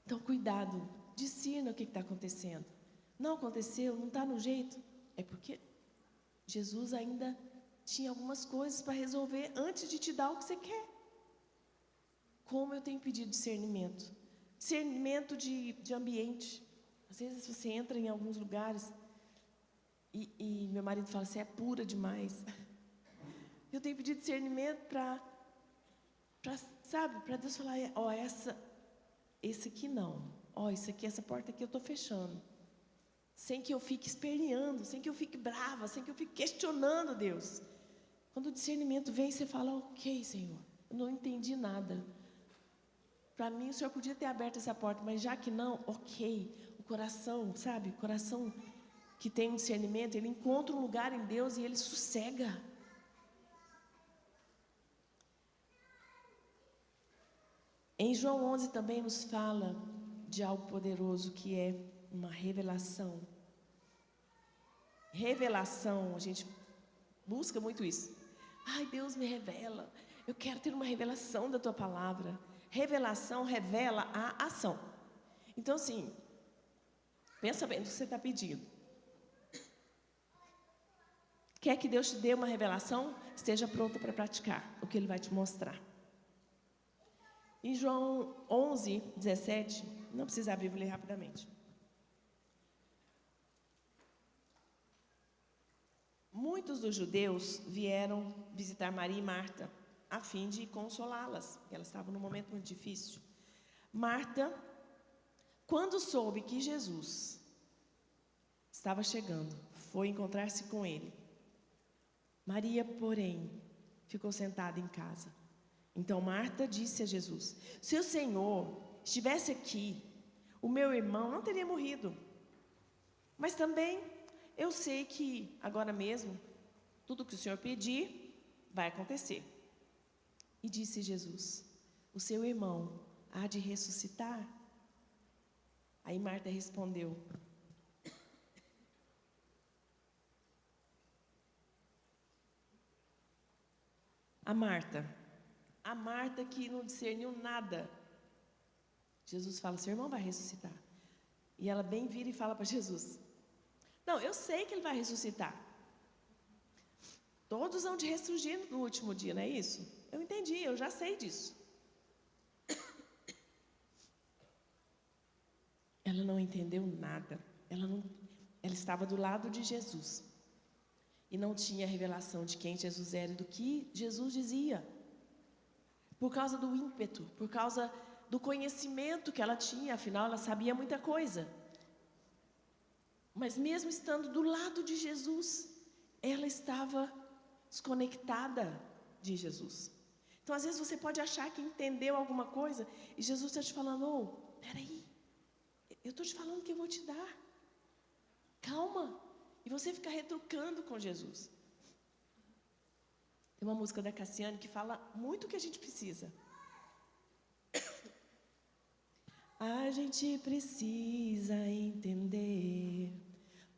Então, cuidado, discerna o que está acontecendo. Não aconteceu, não está no jeito, é porque Jesus ainda tinha algumas coisas para resolver antes de te dar o que você quer. Como eu tenho pedido discernimento? Discernimento de ambiente. Às vezes você entra em alguns lugares e meu marido fala, você é pura demais. Eu tenho pedido discernimento para sabe, para Deus falar, ó, esse aqui não. Ó, isso aqui, essa porta aqui eu estou fechando. Sem que eu fique esperneando, sem que eu fique brava, sem que eu fique questionando Deus. Quando o discernimento vem, você fala, ok, Senhor, eu não entendi nada. Para mim, o Senhor podia ter aberto essa porta, mas já que não, ok. O coração, sabe, o coração que tem um discernimento, ele encontra um lugar em Deus e ele sossega. Em João 11 também nos fala de algo poderoso que é uma revelação. Revelação, a gente busca muito isso. Ai, Deus me revela. Eu quero ter uma revelação da tua palavra. Revelação revela a ação. Então, assim, pensa bem no que você está pedindo. Quer que Deus te dê uma revelação? Esteja pronta para praticar o que Ele vai te mostrar. Em João 11, 17, não precisa abrir, vou ler rapidamente. Muitos dos judeus vieram visitar Maria e Marta, a fim de consolá-las, porque elas estavam num momento muito difícil. Marta, quando soube que Jesus estava chegando, foi encontrar-se com ele. Maria, porém, ficou sentada em casa. Então Marta disse a Jesus, se o Senhor estivesse aqui, o meu irmão não teria morrido. Mas também eu sei que agora mesmo, tudo que o Senhor pedir, vai acontecer. E disse Jesus, o seu irmão há de ressuscitar? Aí Marta respondeu, a Marta que não discerniu nada. Jesus fala, seu irmão vai ressuscitar. E ela bem vira e fala para Jesus, não, eu sei que ele vai ressuscitar. Todos vão de ressurgir no último dia, não é isso? Eu entendi, eu já sei disso. Ela não entendeu nada. Ela estava do lado de Jesus. E não tinha revelação de quem Jesus era e do que Jesus dizia. Por causa do ímpeto, por causa do conhecimento que ela tinha, afinal ela sabia muita coisa. Mas mesmo estando do lado de Jesus, ela estava desconectada de Jesus. Então às vezes você pode achar que entendeu alguma coisa e Jesus está te falando, peraí, eu estou te falando que eu vou te dar. Calma. E você fica retrucando com Jesus. Tem uma música da Cassiane que fala muito o que a gente precisa. A gente precisa entender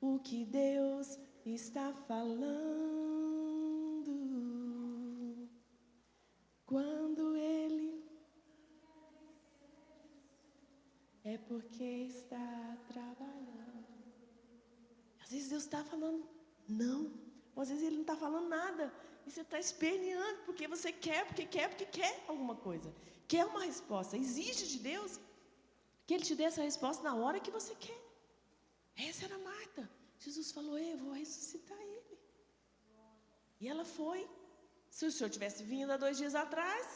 o que Deus está falando. Quando Ele é porque está trabalhando. Às vezes Deus está falando não. Ou às vezes Ele não está falando nada. E você está esperneando porque você quer, porque quer alguma coisa. Quer uma resposta. Exige de Deus que Ele te dê essa resposta na hora que você quer. Essa era Marta. Jesus falou, eu vou ressuscitar ele. E ela foi. Se o Senhor tivesse vindo há 2 dias atrás,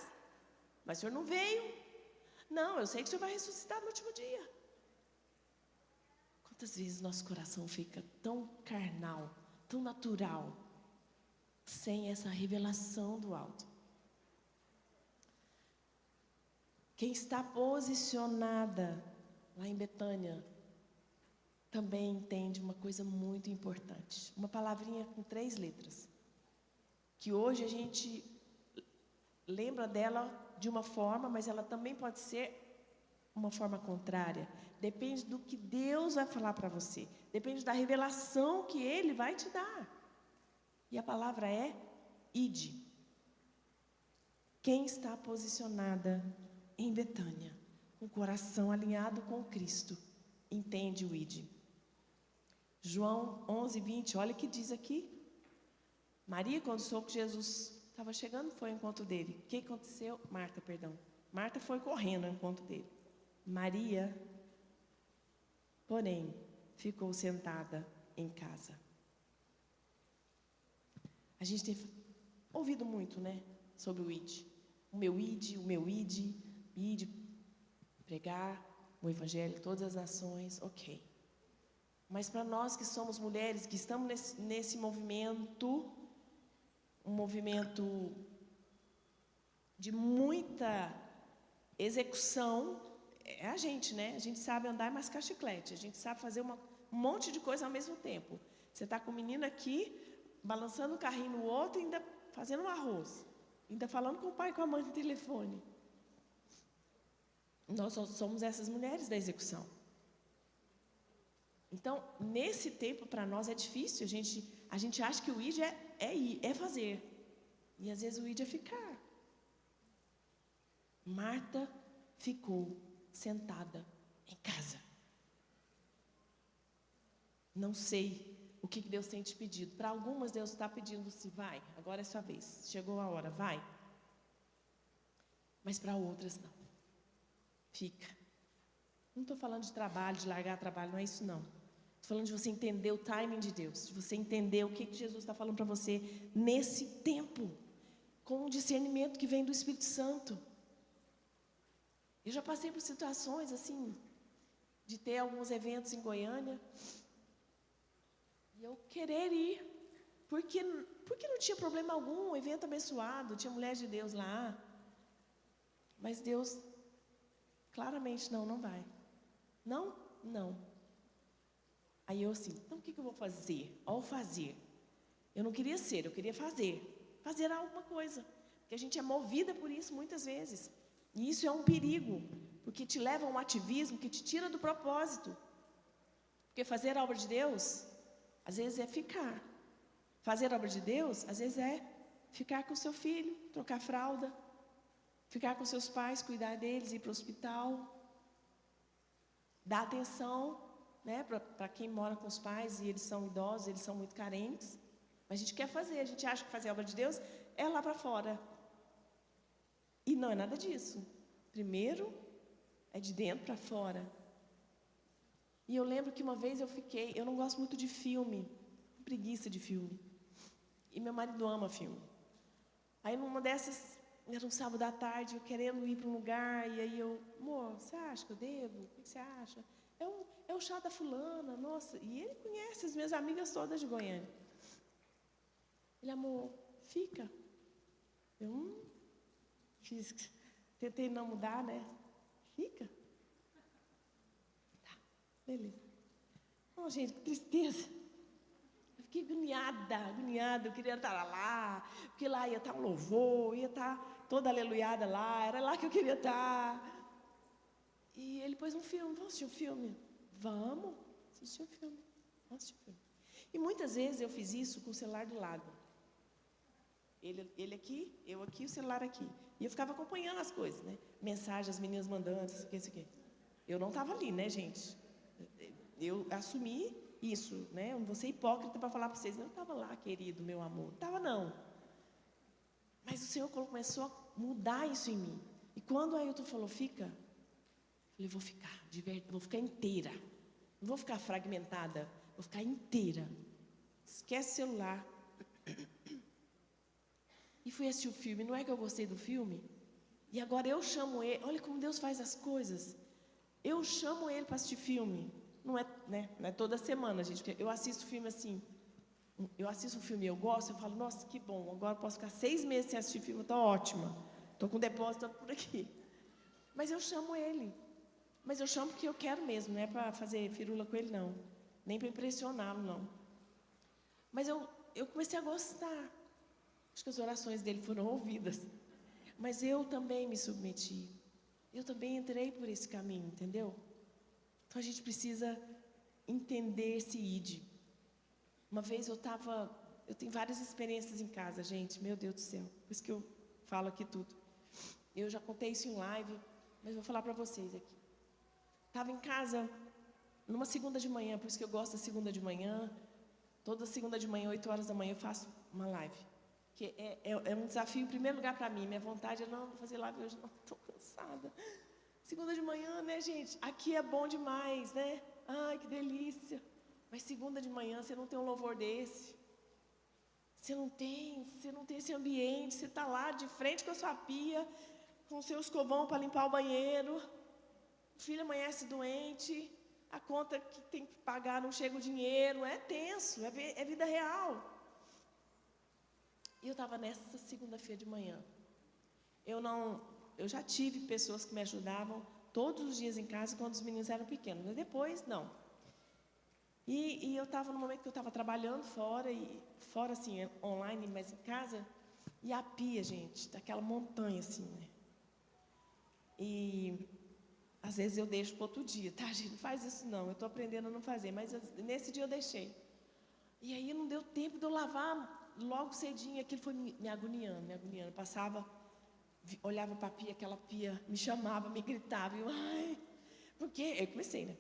mas o Senhor não veio. Não, eu sei que o Senhor vai ressuscitar no último dia. Quantas vezes nosso coração fica tão carnal, tão natural, sem essa revelação do alto? Quem está posicionada lá em Betânia também entende uma coisa muito importante. Uma palavrinha com 3 letras. Que hoje a gente lembra dela de uma forma, mas ela também pode ser uma forma contrária. Depende do que Deus vai falar para você. Depende da revelação que Ele vai te dar. E a palavra é ide. Quem está posicionada em Betânia, com o coração alinhado com Cristo, entende o ide. João 11, 20, olha o que diz aqui. Maria, quando soube que Jesus estava chegando, foi ao encontro dele. O que aconteceu? Marta foi correndo ao encontro dele. Maria, porém, ficou sentada em casa. A gente tem ouvido muito, né, sobre o ID. O meu ID, pregar o evangelho, todas as nações, ok. Mas para nós que somos mulheres, que estamos nesse movimento, um movimento de muita execução, é a gente, né? A gente sabe andar e mascar chiclete, a gente sabe fazer um monte de coisa ao mesmo tempo. Você está com o menino aqui, balançando o carrinho no outro, ainda fazendo um arroz, ainda falando com o pai e com a mãe no telefone. Nós somos essas mulheres da execução. Então, nesse tempo, para nós é difícil. A gente acha que o ID é fazer. E às vezes o ID é ficar. Marta ficou sentada em casa. Não sei o que Deus tem te pedido. Para algumas, Deus está pedindo-se, vai, agora é sua vez. Chegou a hora, vai. Mas para outras, não. Fica. Não estou falando de trabalho, de largar trabalho, não é isso, não. Estou falando de você entender o timing de Deus, de você entender o que Jesus está falando para você nesse tempo, com o discernimento que vem do Espírito Santo. Eu já passei por situações assim, de ter alguns eventos em Goiânia, e eu querer ir, porque não tinha problema algum, um evento abençoado, tinha mulher de Deus lá, mas Deus, claramente, não vai. Não. Aí eu assim, então o que eu vou fazer? Ao fazer, eu não queria ser, eu queria fazer alguma coisa, porque a gente é movida por isso muitas vezes, e isso é um perigo, porque te leva a um ativismo que te tira do propósito, porque fazer a obra de Deus, às vezes é ficar, fazer a obra de Deus, às vezes é ficar com o seu filho, trocar fralda, ficar com seus pais, cuidar deles, ir para o hospital, dar atenção, né, para quem mora com os pais e eles são idosos, eles são muito carentes. Mas a gente quer fazer, a gente acha que fazer a obra de Deus é lá para fora. E não é nada disso. Primeiro é de dentro para fora. E eu lembro que uma vez eu não gosto muito de filme, preguiça de filme. E meu marido ama filme. Aí numa dessas, era um sábado à tarde, eu querendo ir para um lugar, e aí eu, amor, você acha que eu devo? O que você acha? É o chá da fulana, nossa. E ele conhece as minhas amigas todas de Goiânia. Ele, amor, fica. Eu tentei não mudar, né? Fica. Tá, beleza. Oh, gente, que tristeza. Eu fiquei agoniada. Eu queria estar lá, porque lá ia estar um louvor, ia estar toda aleluiada lá, era lá que eu queria estar. E ele pôs um filme, vamos assistir um filme? Vamos assistir um filme. E muitas vezes eu fiz isso com o celular do lado. Ele aqui, eu aqui, o celular aqui. E eu ficava acompanhando as coisas, né? Mensagens, as meninas mandando, isso aqui. Eu não estava ali, né, gente? Eu assumi isso, né? Eu não vou ser hipócrita para falar para vocês. Eu não estava lá, querido, meu amor. Não estava, não. Mas o Senhor começou a mudar isso em mim. E quando a Ailton falou, fica, eu falei, vou ficar, de verdade, vou ficar inteira. Não vou ficar fragmentada, vou ficar inteira. Esquece o celular. E fui assistir o filme. Não é que eu gostei do filme? E agora eu chamo ele. Olha como Deus faz as coisas. Eu chamo ele para assistir filme. Não é, né? Não é toda semana, gente. Eu assisto filme assim. Eu assisto um filme e eu gosto. Eu falo, nossa, que bom. Agora eu posso ficar 6 meses sem assistir filme. Estou ótima. Estou com depósito por aqui. Mas eu chamo ele. Mas eu chamo porque eu quero mesmo. Não é para fazer firula com ele, não. Nem para impressioná-lo, não. Mas eu comecei a gostar. Acho que as orações dele foram ouvidas. Mas eu também me submeti. Eu também entrei por esse caminho, entendeu? Então a gente precisa entender esse ID. Uma vez eu tenho várias experiências em casa, gente, meu Deus do céu. Por isso que eu falo aqui tudo. Eu já contei isso em live, mas vou falar para vocês aqui. Estava em casa numa segunda de manhã, por isso que eu gosto da segunda de manhã. Toda segunda de manhã, 8 horas da manhã, eu faço uma live. Que é um desafio, em primeiro lugar, para mim. Minha vontade é não fazer live hoje, não, estou cansada. Segunda de manhã, né, gente? Aqui é bom demais, né? Ai, que delícia. Mas segunda de manhã, você não tem um louvor desse. Você não tem esse ambiente, você está lá de frente com a sua pia, com o seu escovão para limpar o banheiro, o filho amanhece doente, a conta que tem que pagar não chega o dinheiro, é tenso, é vida real. E eu estava nessa segunda-feira de manhã. Eu já tive pessoas que me ajudavam todos os dias em casa quando os meninos eram pequenos, mas depois não. E eu estava no momento que eu estava trabalhando fora assim, online, mas em casa, e a pia, gente, daquela montanha assim, né? E às vezes eu deixo para outro dia, tá, gente? Não faz isso não, eu estou aprendendo a não fazer, mas nesse dia eu deixei. E aí não deu tempo de eu lavar logo cedinho, aquilo foi me agoniando. Eu passava, olhava para a pia, aquela pia me chamava, me gritava, e eu, ai, por quê? Eu comecei, né?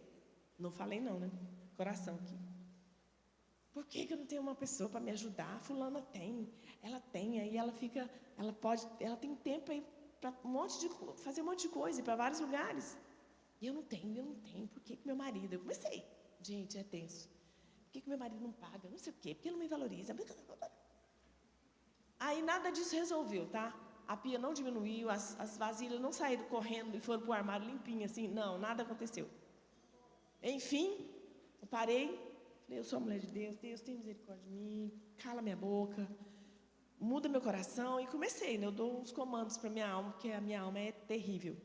Não falei não, né? Coração aqui. Por que eu não tenho uma pessoa para me ajudar? A fulana tem, ela tem, aí ela tem tempo aí para fazer um monte de coisa, ir para vários lugares. E eu não tenho. Por que meu marido? Eu comecei. Gente, é tenso. Por que meu marido não paga? Não sei o quê, porque ele não me valoriza. Aí nada disso resolveu, tá? A pia não diminuiu, as vasilhas não saíram correndo e foram para o armário limpinho assim. Não, nada aconteceu. Enfim, eu parei, falei, eu sou a mulher de Deus, Deus tem misericórdia de mim, cala minha boca, muda meu coração, e comecei, né? Eu dou uns comandos para minha alma, porque a minha alma é terrível.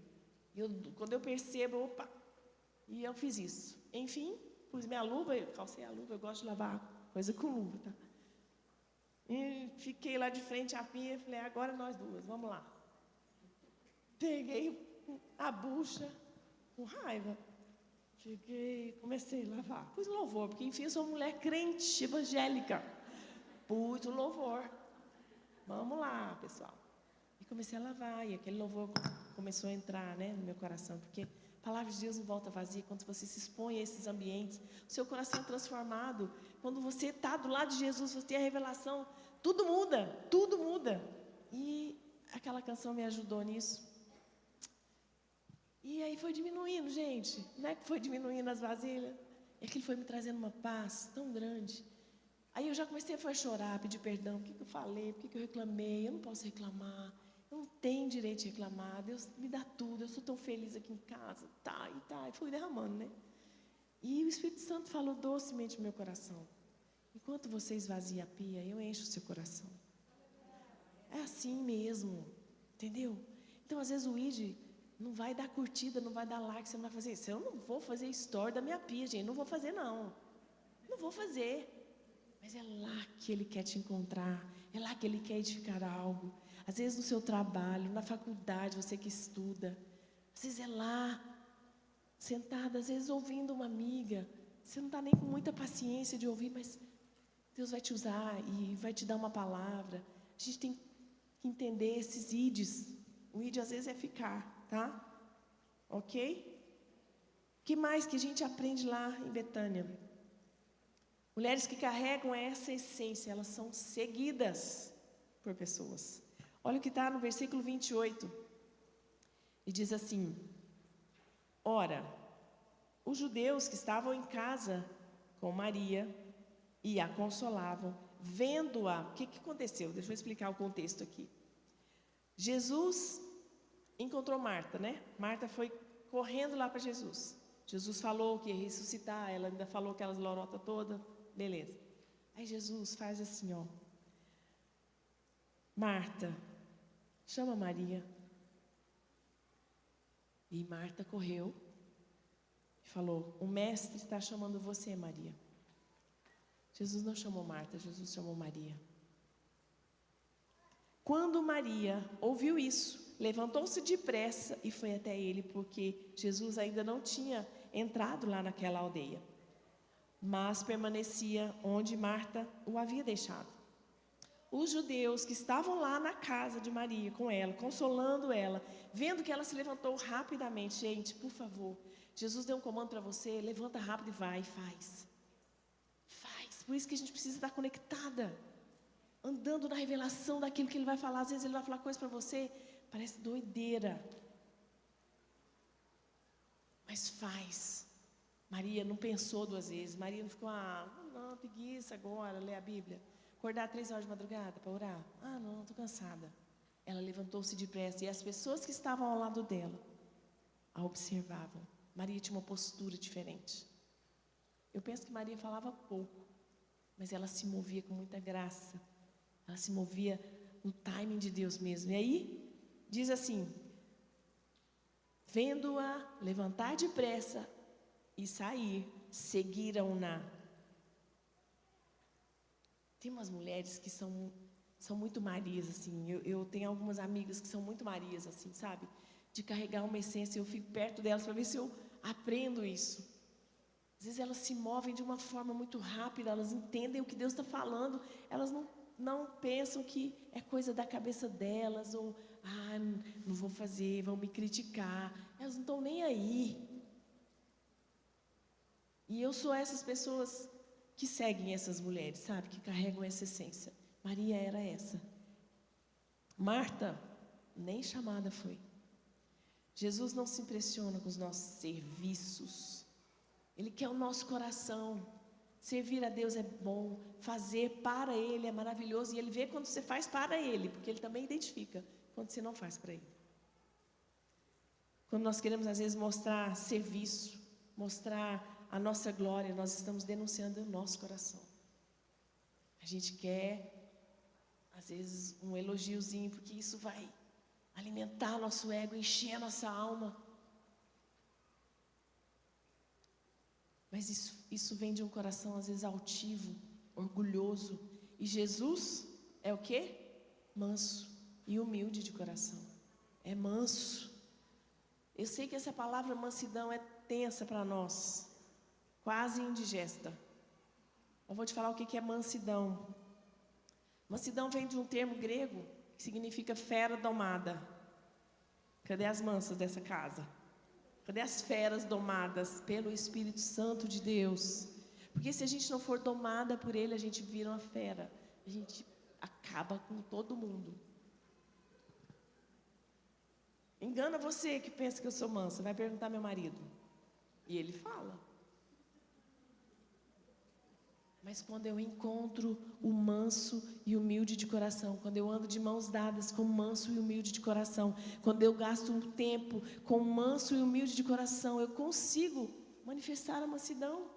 Quando eu percebo, opa, e eu fiz isso. Enfim, pus minha luva, calcei a luva, eu gosto de lavar coisa com luva, tá? E fiquei lá de frente à pia, falei, agora nós duas, vamos lá. Peguei a bucha, com raiva. Cheguei, comecei a lavar. Pus louvor, porque enfim eu sou mulher crente, evangélica. Pus o louvor. Vamos lá, pessoal. E comecei a lavar, e aquele louvor começou a entrar, né, no meu coração, porque a palavra de Deus não volta vazia. Quando você se expõe a esses ambientes, o seu coração é transformado. Quando você está do lado de Jesus, você tem a revelação, tudo muda. E aquela canção me ajudou nisso. E aí foi diminuindo, gente. Não é que foi diminuindo as vasilhas? É que ele foi me trazendo uma paz tão grande. Aí eu já comecei a chorar, pedir perdão. O que eu falei? Por que eu reclamei? Eu não posso reclamar. Eu não tenho direito de reclamar. Deus me dá tudo. Eu sou tão feliz aqui em casa. Tá. E fui derramando, né? E o Espírito Santo falou docemente no meu coração. Enquanto você esvazia a pia, eu encho o seu coração. É assim mesmo. Entendeu? Então, às vezes, o ID não vai dar curtida, não vai dar like, você não vai fazer isso. Eu não vou fazer story da minha pia, gente. Não vou fazer, não. Não vou fazer. Mas é lá que Ele quer te encontrar. É lá que Ele quer edificar algo. Às vezes no seu trabalho, na faculdade, você que estuda. Às vezes é lá, sentada, às vezes ouvindo uma amiga. Você não está nem com muita paciência de ouvir, mas Deus vai te usar e vai te dar uma palavra. A gente tem que entender esses ides. O ide às vezes é ficar, tá? Ok? O que mais que a gente aprende lá em Betânia? Mulheres que carregam essa essência, elas são seguidas por pessoas. Olha o que está no versículo 28. E diz assim: ora, os judeus que estavam em casa com Maria e a consolavam, vendo-a. O que aconteceu? Deixa eu explicar o contexto aqui. Jesus encontrou Marta, né? Marta foi correndo lá para Jesus. Jesus falou que ia ressuscitar, ela ainda falou aquelas lorotas todas. Beleza. Aí Jesus faz assim, ó. Marta, chama Maria. E Marta correu e falou: o mestre está chamando você, Maria. Jesus não chamou Marta, Jesus chamou Maria. Quando Maria ouviu isso, levantou-se depressa e foi até ele, porque Jesus ainda não tinha entrado lá naquela aldeia, mas permanecia onde Marta o havia deixado. Os judeus que estavam lá na casa de Maria com ela, consolando ela, vendo que ela se levantou rapidamente. Gente, por favor, Jesus deu um comando para você, levanta rápido e vai, faz. Faz. Por isso que a gente precisa estar conectada, andando na revelação daquilo que Ele vai falar. Às vezes Ele vai falar coisa para você, parece doideira, mas faz. Maria não pensou duas vezes. Maria não ficou, não, preguiça agora, ler a Bíblia. Acordar 3 horas de madrugada para orar? Ah, não, estou cansada. Ela levantou-se depressa e as pessoas que estavam ao lado dela a observavam. Maria tinha uma postura diferente. Eu penso que Maria falava pouco, mas ela se movia com muita graça. Ela se movia no timing de Deus mesmo. E aí, diz assim: vendo-a levantar depressa e sair, seguiram-na. Tem umas mulheres que são muito Marias, assim. Eu tenho algumas amigas que são muito Marias, assim, sabe? De carregar uma essência, eu fico perto delas para ver se eu aprendo isso. Às vezes elas se movem de uma forma muito rápida, elas entendem o que Deus está falando, elas não pensam que é coisa da cabeça delas, ou, não vou fazer, vão me criticar. Elas não estão nem aí. E eu sou essas pessoas que seguem essas mulheres, sabe? Que carregam essa essência. Maria era essa. Marta, nem chamada foi. Jesus não se impressiona com os nossos serviços. Ele quer o nosso coração. Servir a Deus é bom, fazer para Ele é maravilhoso. E Ele vê quando você faz para Ele, porque Ele também identifica quando você não faz para Ele. Quando nós queremos, às vezes, mostrar serviço, mostrar a nossa glória, nós estamos denunciando o nosso coração. A gente quer, às vezes, um elogiozinho, porque isso vai alimentar nosso ego, encher a nossa alma. Mas isso vem de um coração, às vezes, altivo, orgulhoso. E Jesus é o quê? Manso e humilde de coração. É manso. Eu sei que essa palavra mansidão é tensa para nós, quase indigesta. Eu vou te falar o que é mansidão. Mansidão vem de um termo grego que significa fera domada. Cadê as mansas dessa casa? Cadê as feras domadas pelo Espírito Santo de Deus? Porque se a gente não for domada por Ele, a gente vira uma fera. A gente acaba com todo mundo. Engana você que pensa que eu sou mansa. Vai perguntar ao meu marido. E ele fala. Mas quando eu encontro o manso e humilde de coração, quando eu ando de mãos dadas com o manso e humilde de coração, quando eu gasto um tempo com o manso e humilde de coração, eu consigo manifestar a mansidão,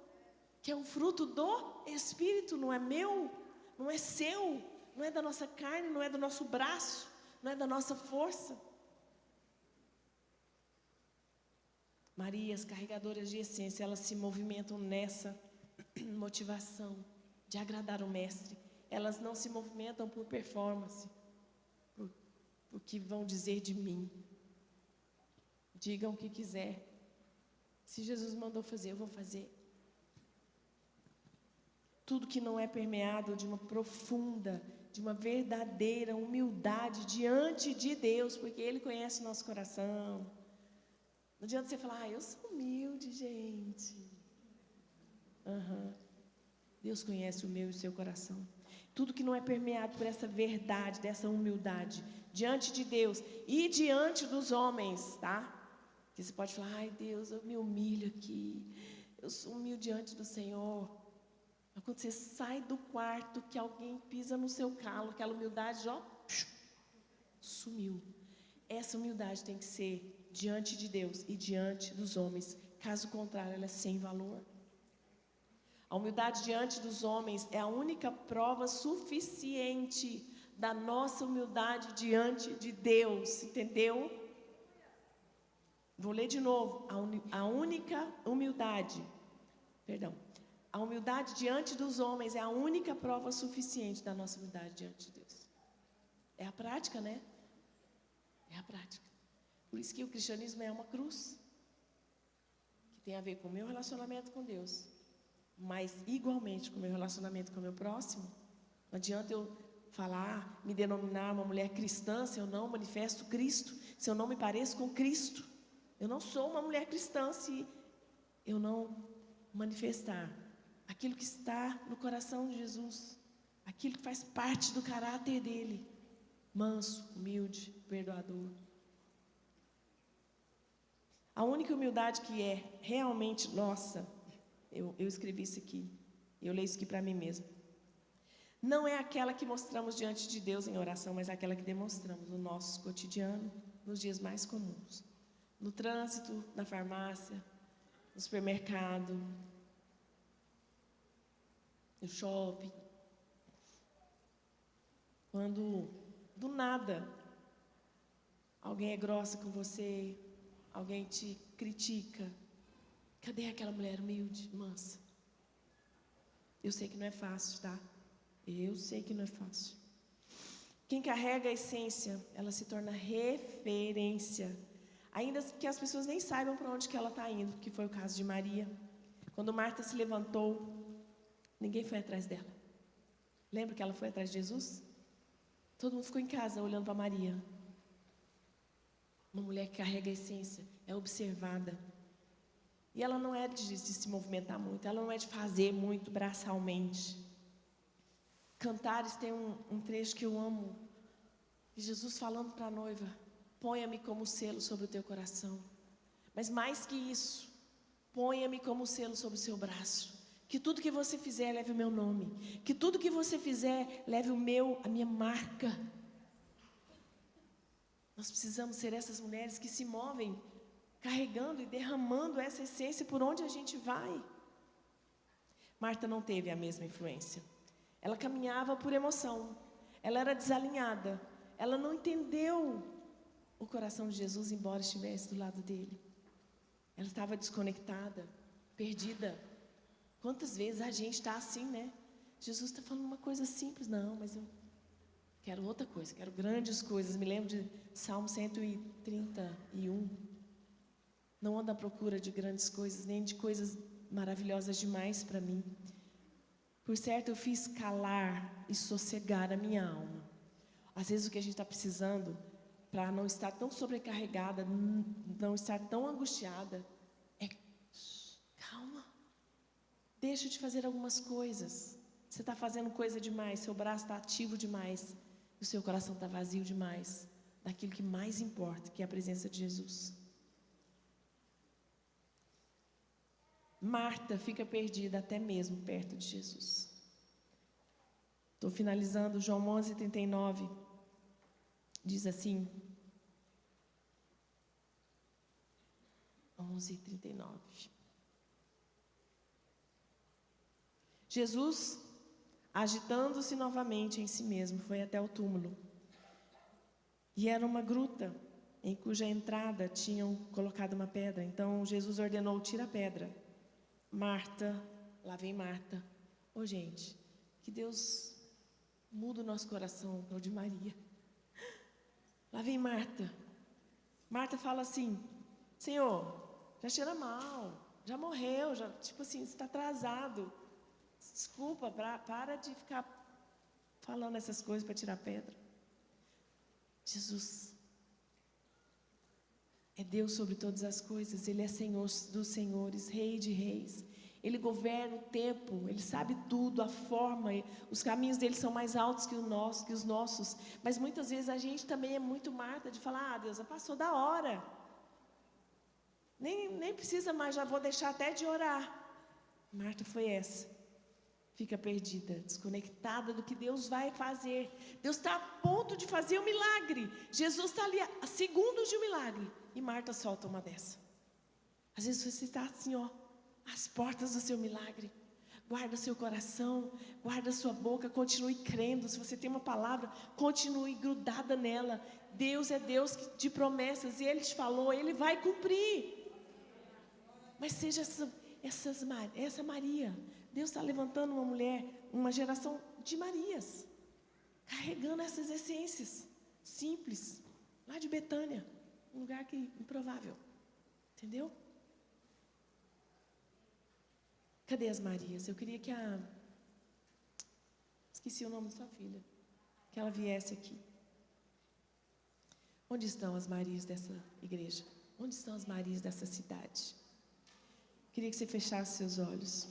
que é um fruto do Espírito, não é meu, não é seu, não é da nossa carne, não é do nosso braço, não é da nossa força. Marias, carregadoras de essência, elas se movimentam nessa motivação de agradar o Mestre. Elas não se movimentam por performance, por o que vão dizer de mim. Digam o que quiser. Se Jesus mandou fazer, eu vou fazer. Tudo que não é permeado de uma profunda, de uma verdadeira humildade diante de Deus, porque Ele conhece o nosso coração. Não adianta você falar, eu sou humilde, gente. Deus conhece o meu e o seu coração. Tudo que não é permeado por essa verdade, dessa humildade, diante de Deus e diante dos homens, tá? Porque você pode falar, ai Deus, eu me humilho aqui, eu sou humilde diante do Senhor. Mas quando você sai do quarto, que alguém pisa no seu calo, aquela humildade, ó, sumiu. Essa humildade tem que ser diante de Deus e diante dos homens. Caso contrário, ela é sem valor. A humildade diante dos homens é a única prova suficiente da nossa humildade diante de Deus, entendeu? Vou ler de novo. A humildade diante dos homens é a única prova suficiente da nossa humildade diante de Deus. É a prática, né? É a prática. Por isso que o cristianismo é uma cruz, que tem a ver com o meu relacionamento com Deus, mas igualmente com o meu relacionamento com o meu próximo. Não adianta eu falar, me denominar uma mulher cristã, se eu não manifesto Cristo, se eu não me pareço com Cristo. Eu não sou uma mulher cristã se eu não manifestar aquilo que está no coração de Jesus, aquilo que faz parte do caráter dele, manso, humilde, perdoador. A única humildade que é realmente nossa, eu escrevi isso aqui, eu leio isso aqui para mim mesmo. Não é aquela que mostramos diante de Deus em oração, mas aquela que demonstramos no nosso cotidiano, nos dias mais comuns. No trânsito, na farmácia, no supermercado, no shopping. Quando, do nada, alguém é grossa com você, alguém te critica. Cadê aquela mulher humilde, mansa? Eu sei que não é fácil, tá? Eu sei que não é fácil. Quem carrega a essência, ela se torna referência. Ainda que as pessoas nem saibam para onde que ela está indo, que foi o caso de Maria. Quando Marta se levantou, ninguém foi atrás dela. Lembra que ela foi atrás de Jesus? Todo mundo ficou em casa olhando para Maria. Uma mulher que carrega a essência, é observada. E ela não é de se movimentar muito, ela não é de fazer muito braçalmente. Cantares tem um trecho que eu amo, de Jesus falando para a noiva: ponha-me como selo sobre o teu coração. Mas mais que isso, ponha-me como selo sobre o seu braço. Que tudo que você fizer leve o meu nome. Que tudo que você fizer leve a minha marca. Nós precisamos ser essas mulheres que se movem carregando e derramando essa essência por onde a gente vai. Marta não teve a mesma influência. Ela caminhava por emoção. Ela era desalinhada. Ela não entendeu o coração de Jesus, embora estivesse do lado dele. Ela estava desconectada, perdida. Quantas vezes a gente está assim, né? Jesus está falando uma coisa simples. Não, mas eu quero outra coisa, quero grandes coisas. Me lembro de Salmo 131. Não ando à procura de grandes coisas, nem de coisas maravilhosas demais para mim. Por certo, eu fiz calar e sossegar a minha alma. Às vezes o que a gente está precisando, para não estar tão sobrecarregada, não estar tão angustiada, é calma. Deixa de fazer algumas coisas. Você está fazendo coisa demais, seu braço está ativo demais, o seu coração está vazio demais daquilo que mais importa, que é a presença de Jesus. Marta fica perdida até mesmo perto de Jesus. Estou finalizando, João 11:39, diz assim, 11:39. Jesus, agitando-se novamente em si mesmo, foi até o túmulo. E era uma gruta, em cuja entrada tinham colocado uma pedra. Então Jesus ordenou: tira a pedra. Marta, lá vem Marta. Ô gente, que Deus muda o nosso coração para o de Maria. Lá vem Marta. Marta fala assim: Senhor, já cheira mal, já morreu, já, tipo assim, você está atrasado. Desculpa, para de ficar falando essas coisas para tirar pedra. Jesus é Deus sobre todas as coisas. Ele é Senhor dos senhores, Rei de reis. Ele governa o tempo, Ele sabe tudo, a forma, os caminhos dele são mais altos que os nossos. Mas muitas vezes a gente também é muito Marta de falar: ah, Deus, já passou da hora. Nem precisa mais, já vou deixar até de orar. Marta foi essa. Fica perdida, desconectada do que Deus vai fazer. Deus está a ponto de fazer um milagre. Jesus está ali a segundos de um milagre. E Marta solta uma dessa. Às vezes você está assim, ó, às portas do seu milagre. Guarda seu coração, guarda sua boca, continue crendo. Se você tem uma palavra, continue grudada nela. Deus é Deus de promessas, e Ele te falou, Ele vai cumprir. Mas seja essa Maria. Deus está levantando uma mulher, uma geração de Marias, carregando essas essências simples, lá de Betânia, um lugar improvável, entendeu? Cadê as Marias? Eu queria que esqueci o nome da sua filha, que ela viesse aqui. Onde estão as Marias dessa igreja? Onde estão as Marias dessa cidade? Queria que você fechasse seus olhos.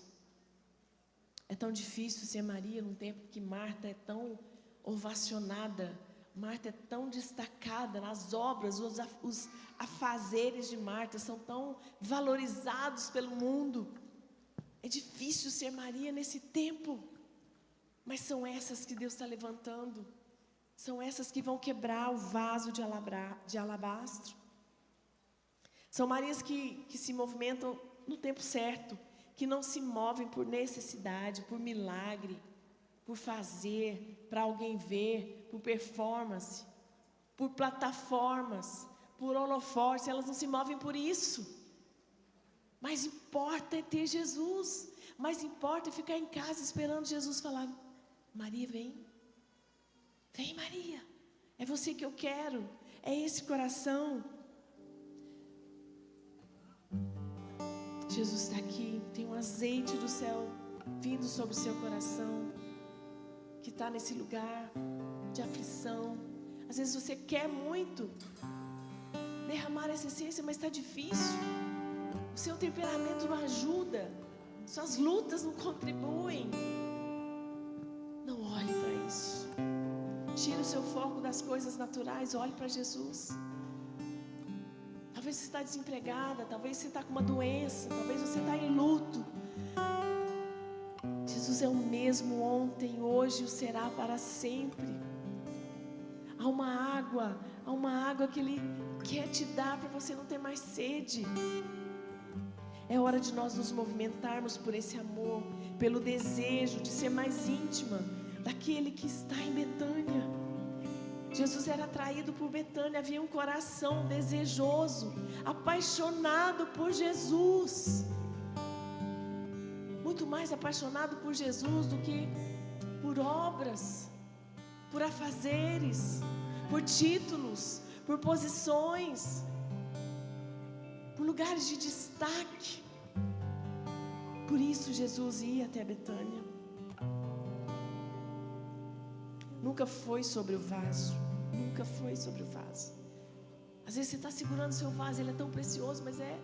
É tão difícil ser Maria num tempo que Marta é tão ovacionada, Marta é tão destacada nas obras, os afazeres de Marta são tão valorizados pelo mundo. É difícil ser Maria nesse tempo. Mas são essas que Deus está levantando. São essas que vão quebrar o vaso de alabastro. São Marias que se movimentam no tempo certo, que não se movem por necessidade, por milagre, por fazer, para alguém ver, por performance, por plataformas, por holofotes. Elas não se movem por isso. Mais importa é ter Jesus. Mais importa é ficar em casa esperando Jesus falar: Maria, vem. Vem, Maria. É você que eu quero. É esse coração. Jesus está aqui. Tem um azeite do céu vindo sobre o seu coração, que está nesse lugar de aflição. Às vezes você quer muito derramar essa essência, mas está difícil. O seu temperamento não ajuda. Suas lutas não contribuem. Não olhe para isso. Tire o seu foco das coisas naturais. Olhe para Jesus. Talvez você está desempregada. Talvez você está com uma doença. Talvez você está em luto. Jesus é o mesmo ontem, hoje e o será para sempre. Há uma água que Ele quer te dar para você não ter mais sede. É hora de nós nos movimentarmos por esse amor, pelo desejo de ser mais íntima daquele que está em Betânia. Jesus era atraído por Betânia, havia um coração desejoso, apaixonado por Jesus. Muito mais apaixonado por Jesus do que por obras, por afazeres, por títulos, por posições, por lugares de destaque. Por isso Jesus ia até Betânia. Nunca foi sobre o vaso. Nunca foi sobre o vaso. Às vezes você está segurando o seu vaso, ele é tão precioso, mas é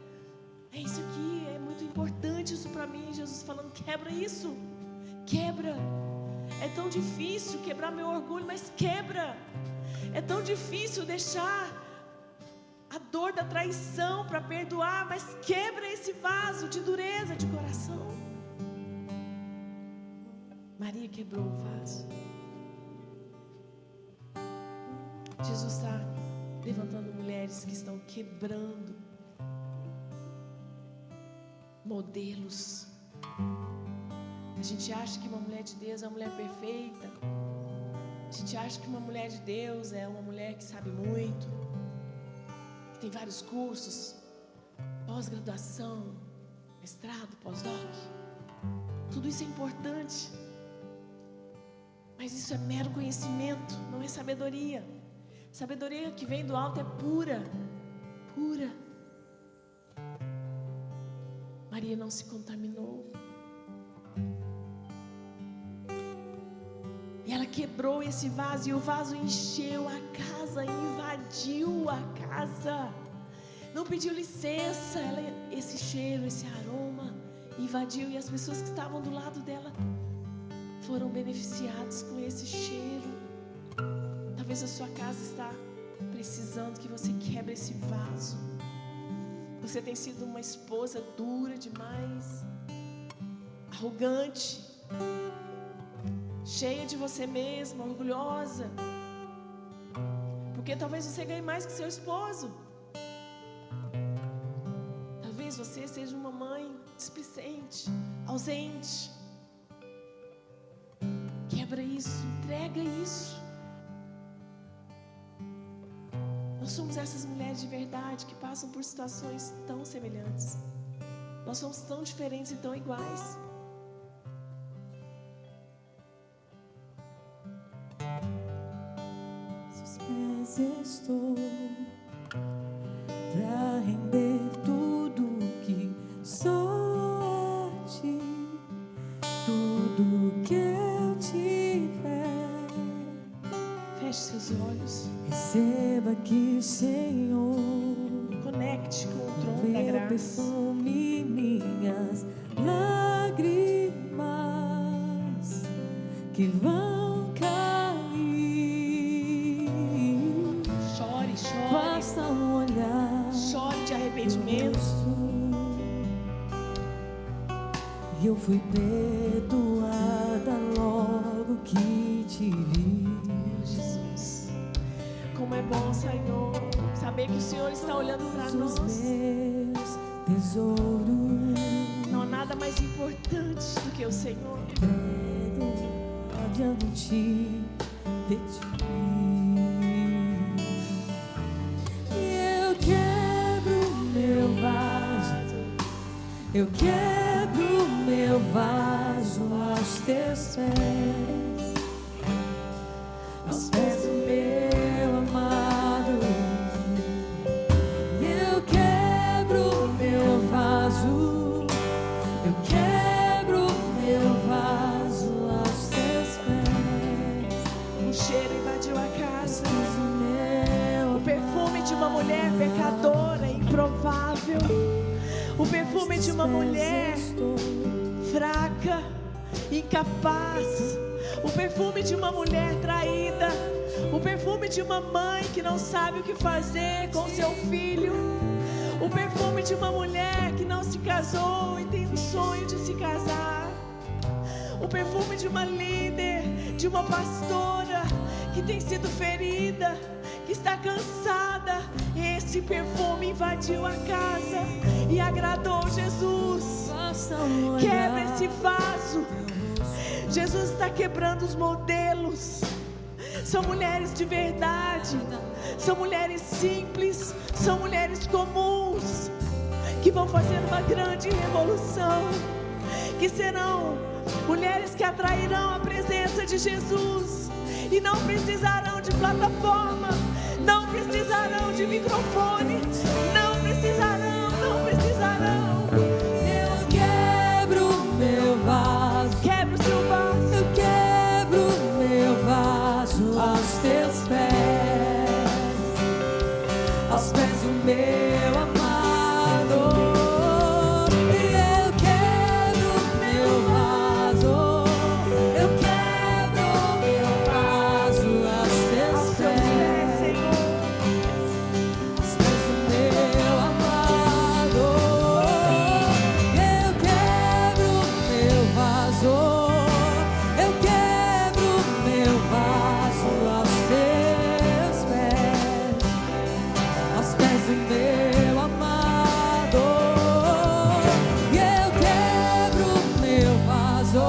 isso aqui, é muito importante isso para mim. Jesus falando: quebra isso, quebra. É tão difícil quebrar meu orgulho, mas quebra. É tão difícil deixar a dor da traição para perdoar, mas quebra esse vaso de dureza de coração. Maria quebrou o vaso. Jesus está levantando mulheres que estão quebrando modelos. A gente acha que uma mulher de Deus é uma mulher perfeita. A gente acha que uma mulher de Deus é uma mulher que sabe muito, que tem vários cursos, pós-graduação, mestrado, pós-doc. Tudo isso é importante, mas isso é mero conhecimento, não é sabedoria. Sabedoria que vem do alto é pura, pura. Maria não se contaminou. E ela quebrou esse vaso, e o vaso encheu a casa, invadiu a casa. Não pediu licença, esse cheiro, esse aroma invadiu, e as pessoas que estavam do lado dela foram beneficiadas com esse cheiro. Talvez a sua casa está precisando que você quebre esse vaso. Você tem sido uma esposa dura demais, arrogante, cheia de você mesma, orgulhosa, porque talvez você ganhe mais que seu esposo. Talvez você seja uma mãe displicente, ausente. Quebra isso, entrega isso. Nós somos essas mulheres de verdade que passam por situações tão semelhantes. Nós somos tão diferentes e tão iguais. Seus pés estou pra render tudo que sou a ti, tudo que eu tiver. Feche seus olhos. Receba aqui, Senhor, Conecte com o trono da meu graça. perfume, minhas lágrimas que vão cair. Chore, chore. Basta um olhar, Chore de arrependimento. e eu fui perdoada logo Senhor. Saber que o Senhor está olhando para os nós. meus tesouros. Não há nada mais importante do que o Senhor. Diante de ti, eu quebro meu vaso, eu quebro meu vaso aos teus pés, aos pés do meu amado. Eu quebro meu vaso, eu quebro meu vaso aos teus pés. O cheiro invadiu a casa. O perfume de uma mulher pecadora, improvável. O perfume de uma mulher fraca, incapaz. O perfume de uma mulher traída. O perfume de uma mãe que não sabe o que fazer com seu filho. O perfume de uma mulher que não se casou e tem um sonho de se casar. O perfume de uma líder, de uma pastora que tem sido ferida, que está cansada. Esse perfume invadiu a casa e agradou Jesus. Quebra esse vaso. Jesus está quebrando os modelos. São mulheres de verdade, são mulheres simples, são mulheres comuns, que vão fazer uma grande revolução, que serão mulheres que atrairão a presença de Jesus e não precisarão de plataforma, não precisarão de microfone, não precisarão, não precisarão. Eu quebro meu vaso, Quebra o seu vaso. eu quebro meu vaso aos teus pés, aos pés do meu amado. Eu quebro meu vaso, eu quebro meu vaso aos teus pés, Senhor. aos pés do meu amado. Eu quebro meu vaso, eu quebro meu vaso aos teus pés, aos pés do meu amado. Eu quebro meu vaso,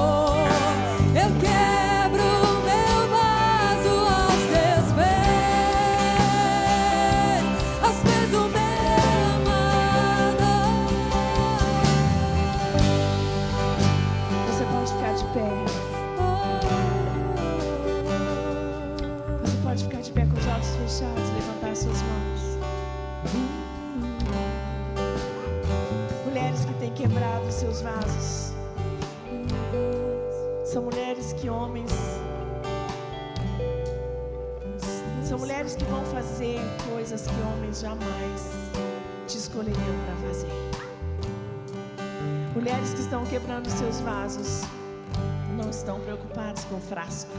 eu quebro meu vaso aos teus pés do meu amado. Você pode ficar de pé. Você pode ficar de pé com os olhos fechados, levantar as suas mãos. Mulheres que têm quebrado os seus vasos. São mulheres que homens. São mulheres que vão fazer coisas que homens jamais te escolheriam para fazer. Mulheres que estão quebrando os seus vasos não estão preocupadas com o frasco.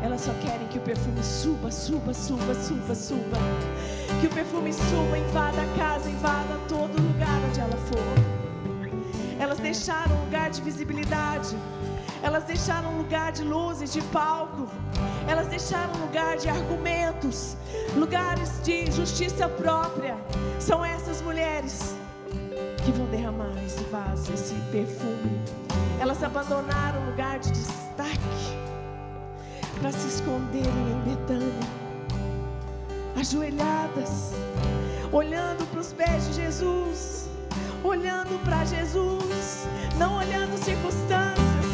Elas só querem que o perfume suba, suba, suba, suba, suba. Que o perfume suba, invada a casa, invada todo lugar onde ela for. Elas deixaram um lugar de visibilidade. Elas deixaram um lugar de luzes, de palco. Elas deixaram um lugar de argumentos, lugares de justiça própria. São essas mulheres que vão derramar esse vaso, esse perfume. Elas abandonaram um lugar de destaque para se esconderem em Betânia, ajoelhadas, olhando para os pés de Jesus, olhando para Jesus, não olhando circunstâncias,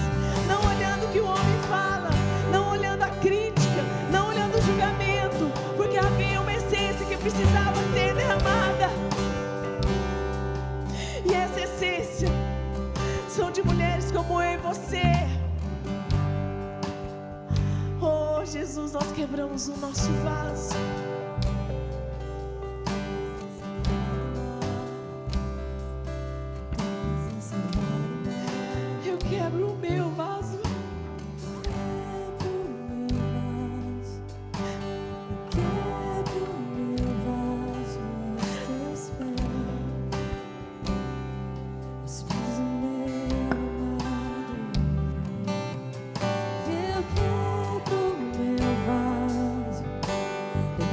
não olhando o que o homem fala, não olhando a crítica, não olhando o julgamento, porque havia uma essência que precisava ser derramada. E essa essência são de mulheres como eu e você. Oh, Jesus, nós quebramos o nosso vaso. Eu quebro o meu vaso.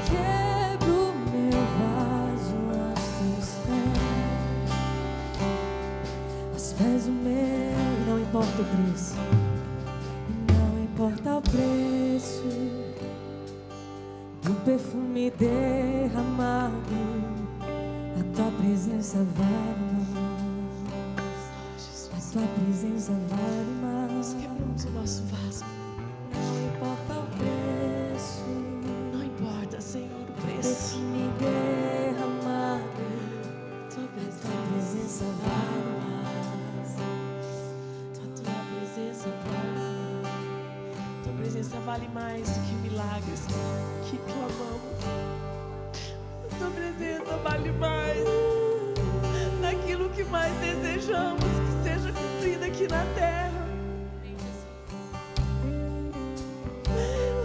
Quebro és o meu, e não importa o preço, e não importa o preço do perfume derramado, a tua presença vale mais, a tua presença vale mais. Nós quebramos o nosso vaso. Não importa o preço, Não importa, Senhor, o preço. perfume derramado, a tua presença vale mais, A tua presença vale. Tua presença vale mais do que milagres que clamamos. A tua presença vale mais daquilo que mais desejamos que seja cumprido aqui na terra.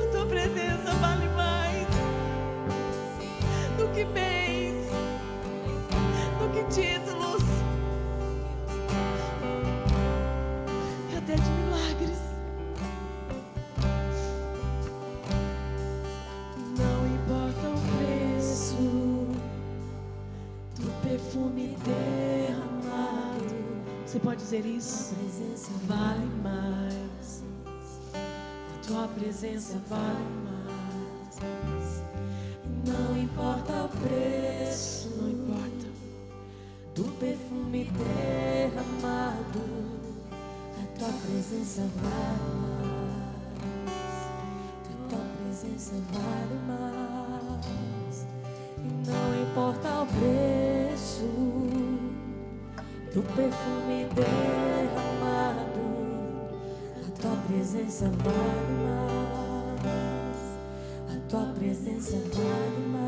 A tua presença vale mais do que bens, do que títulos e até de milagres. Não importa o preço do perfume derramado. Você pode dizer isso? presença Vale mais. A tua presença vale mais. não importa o preço Não importa. do perfume derramado, a tua presença vale mais, a tua presença vale mais. E não importa o preço do perfume derramado, a tua presença vale mais, a tua presença vale mais.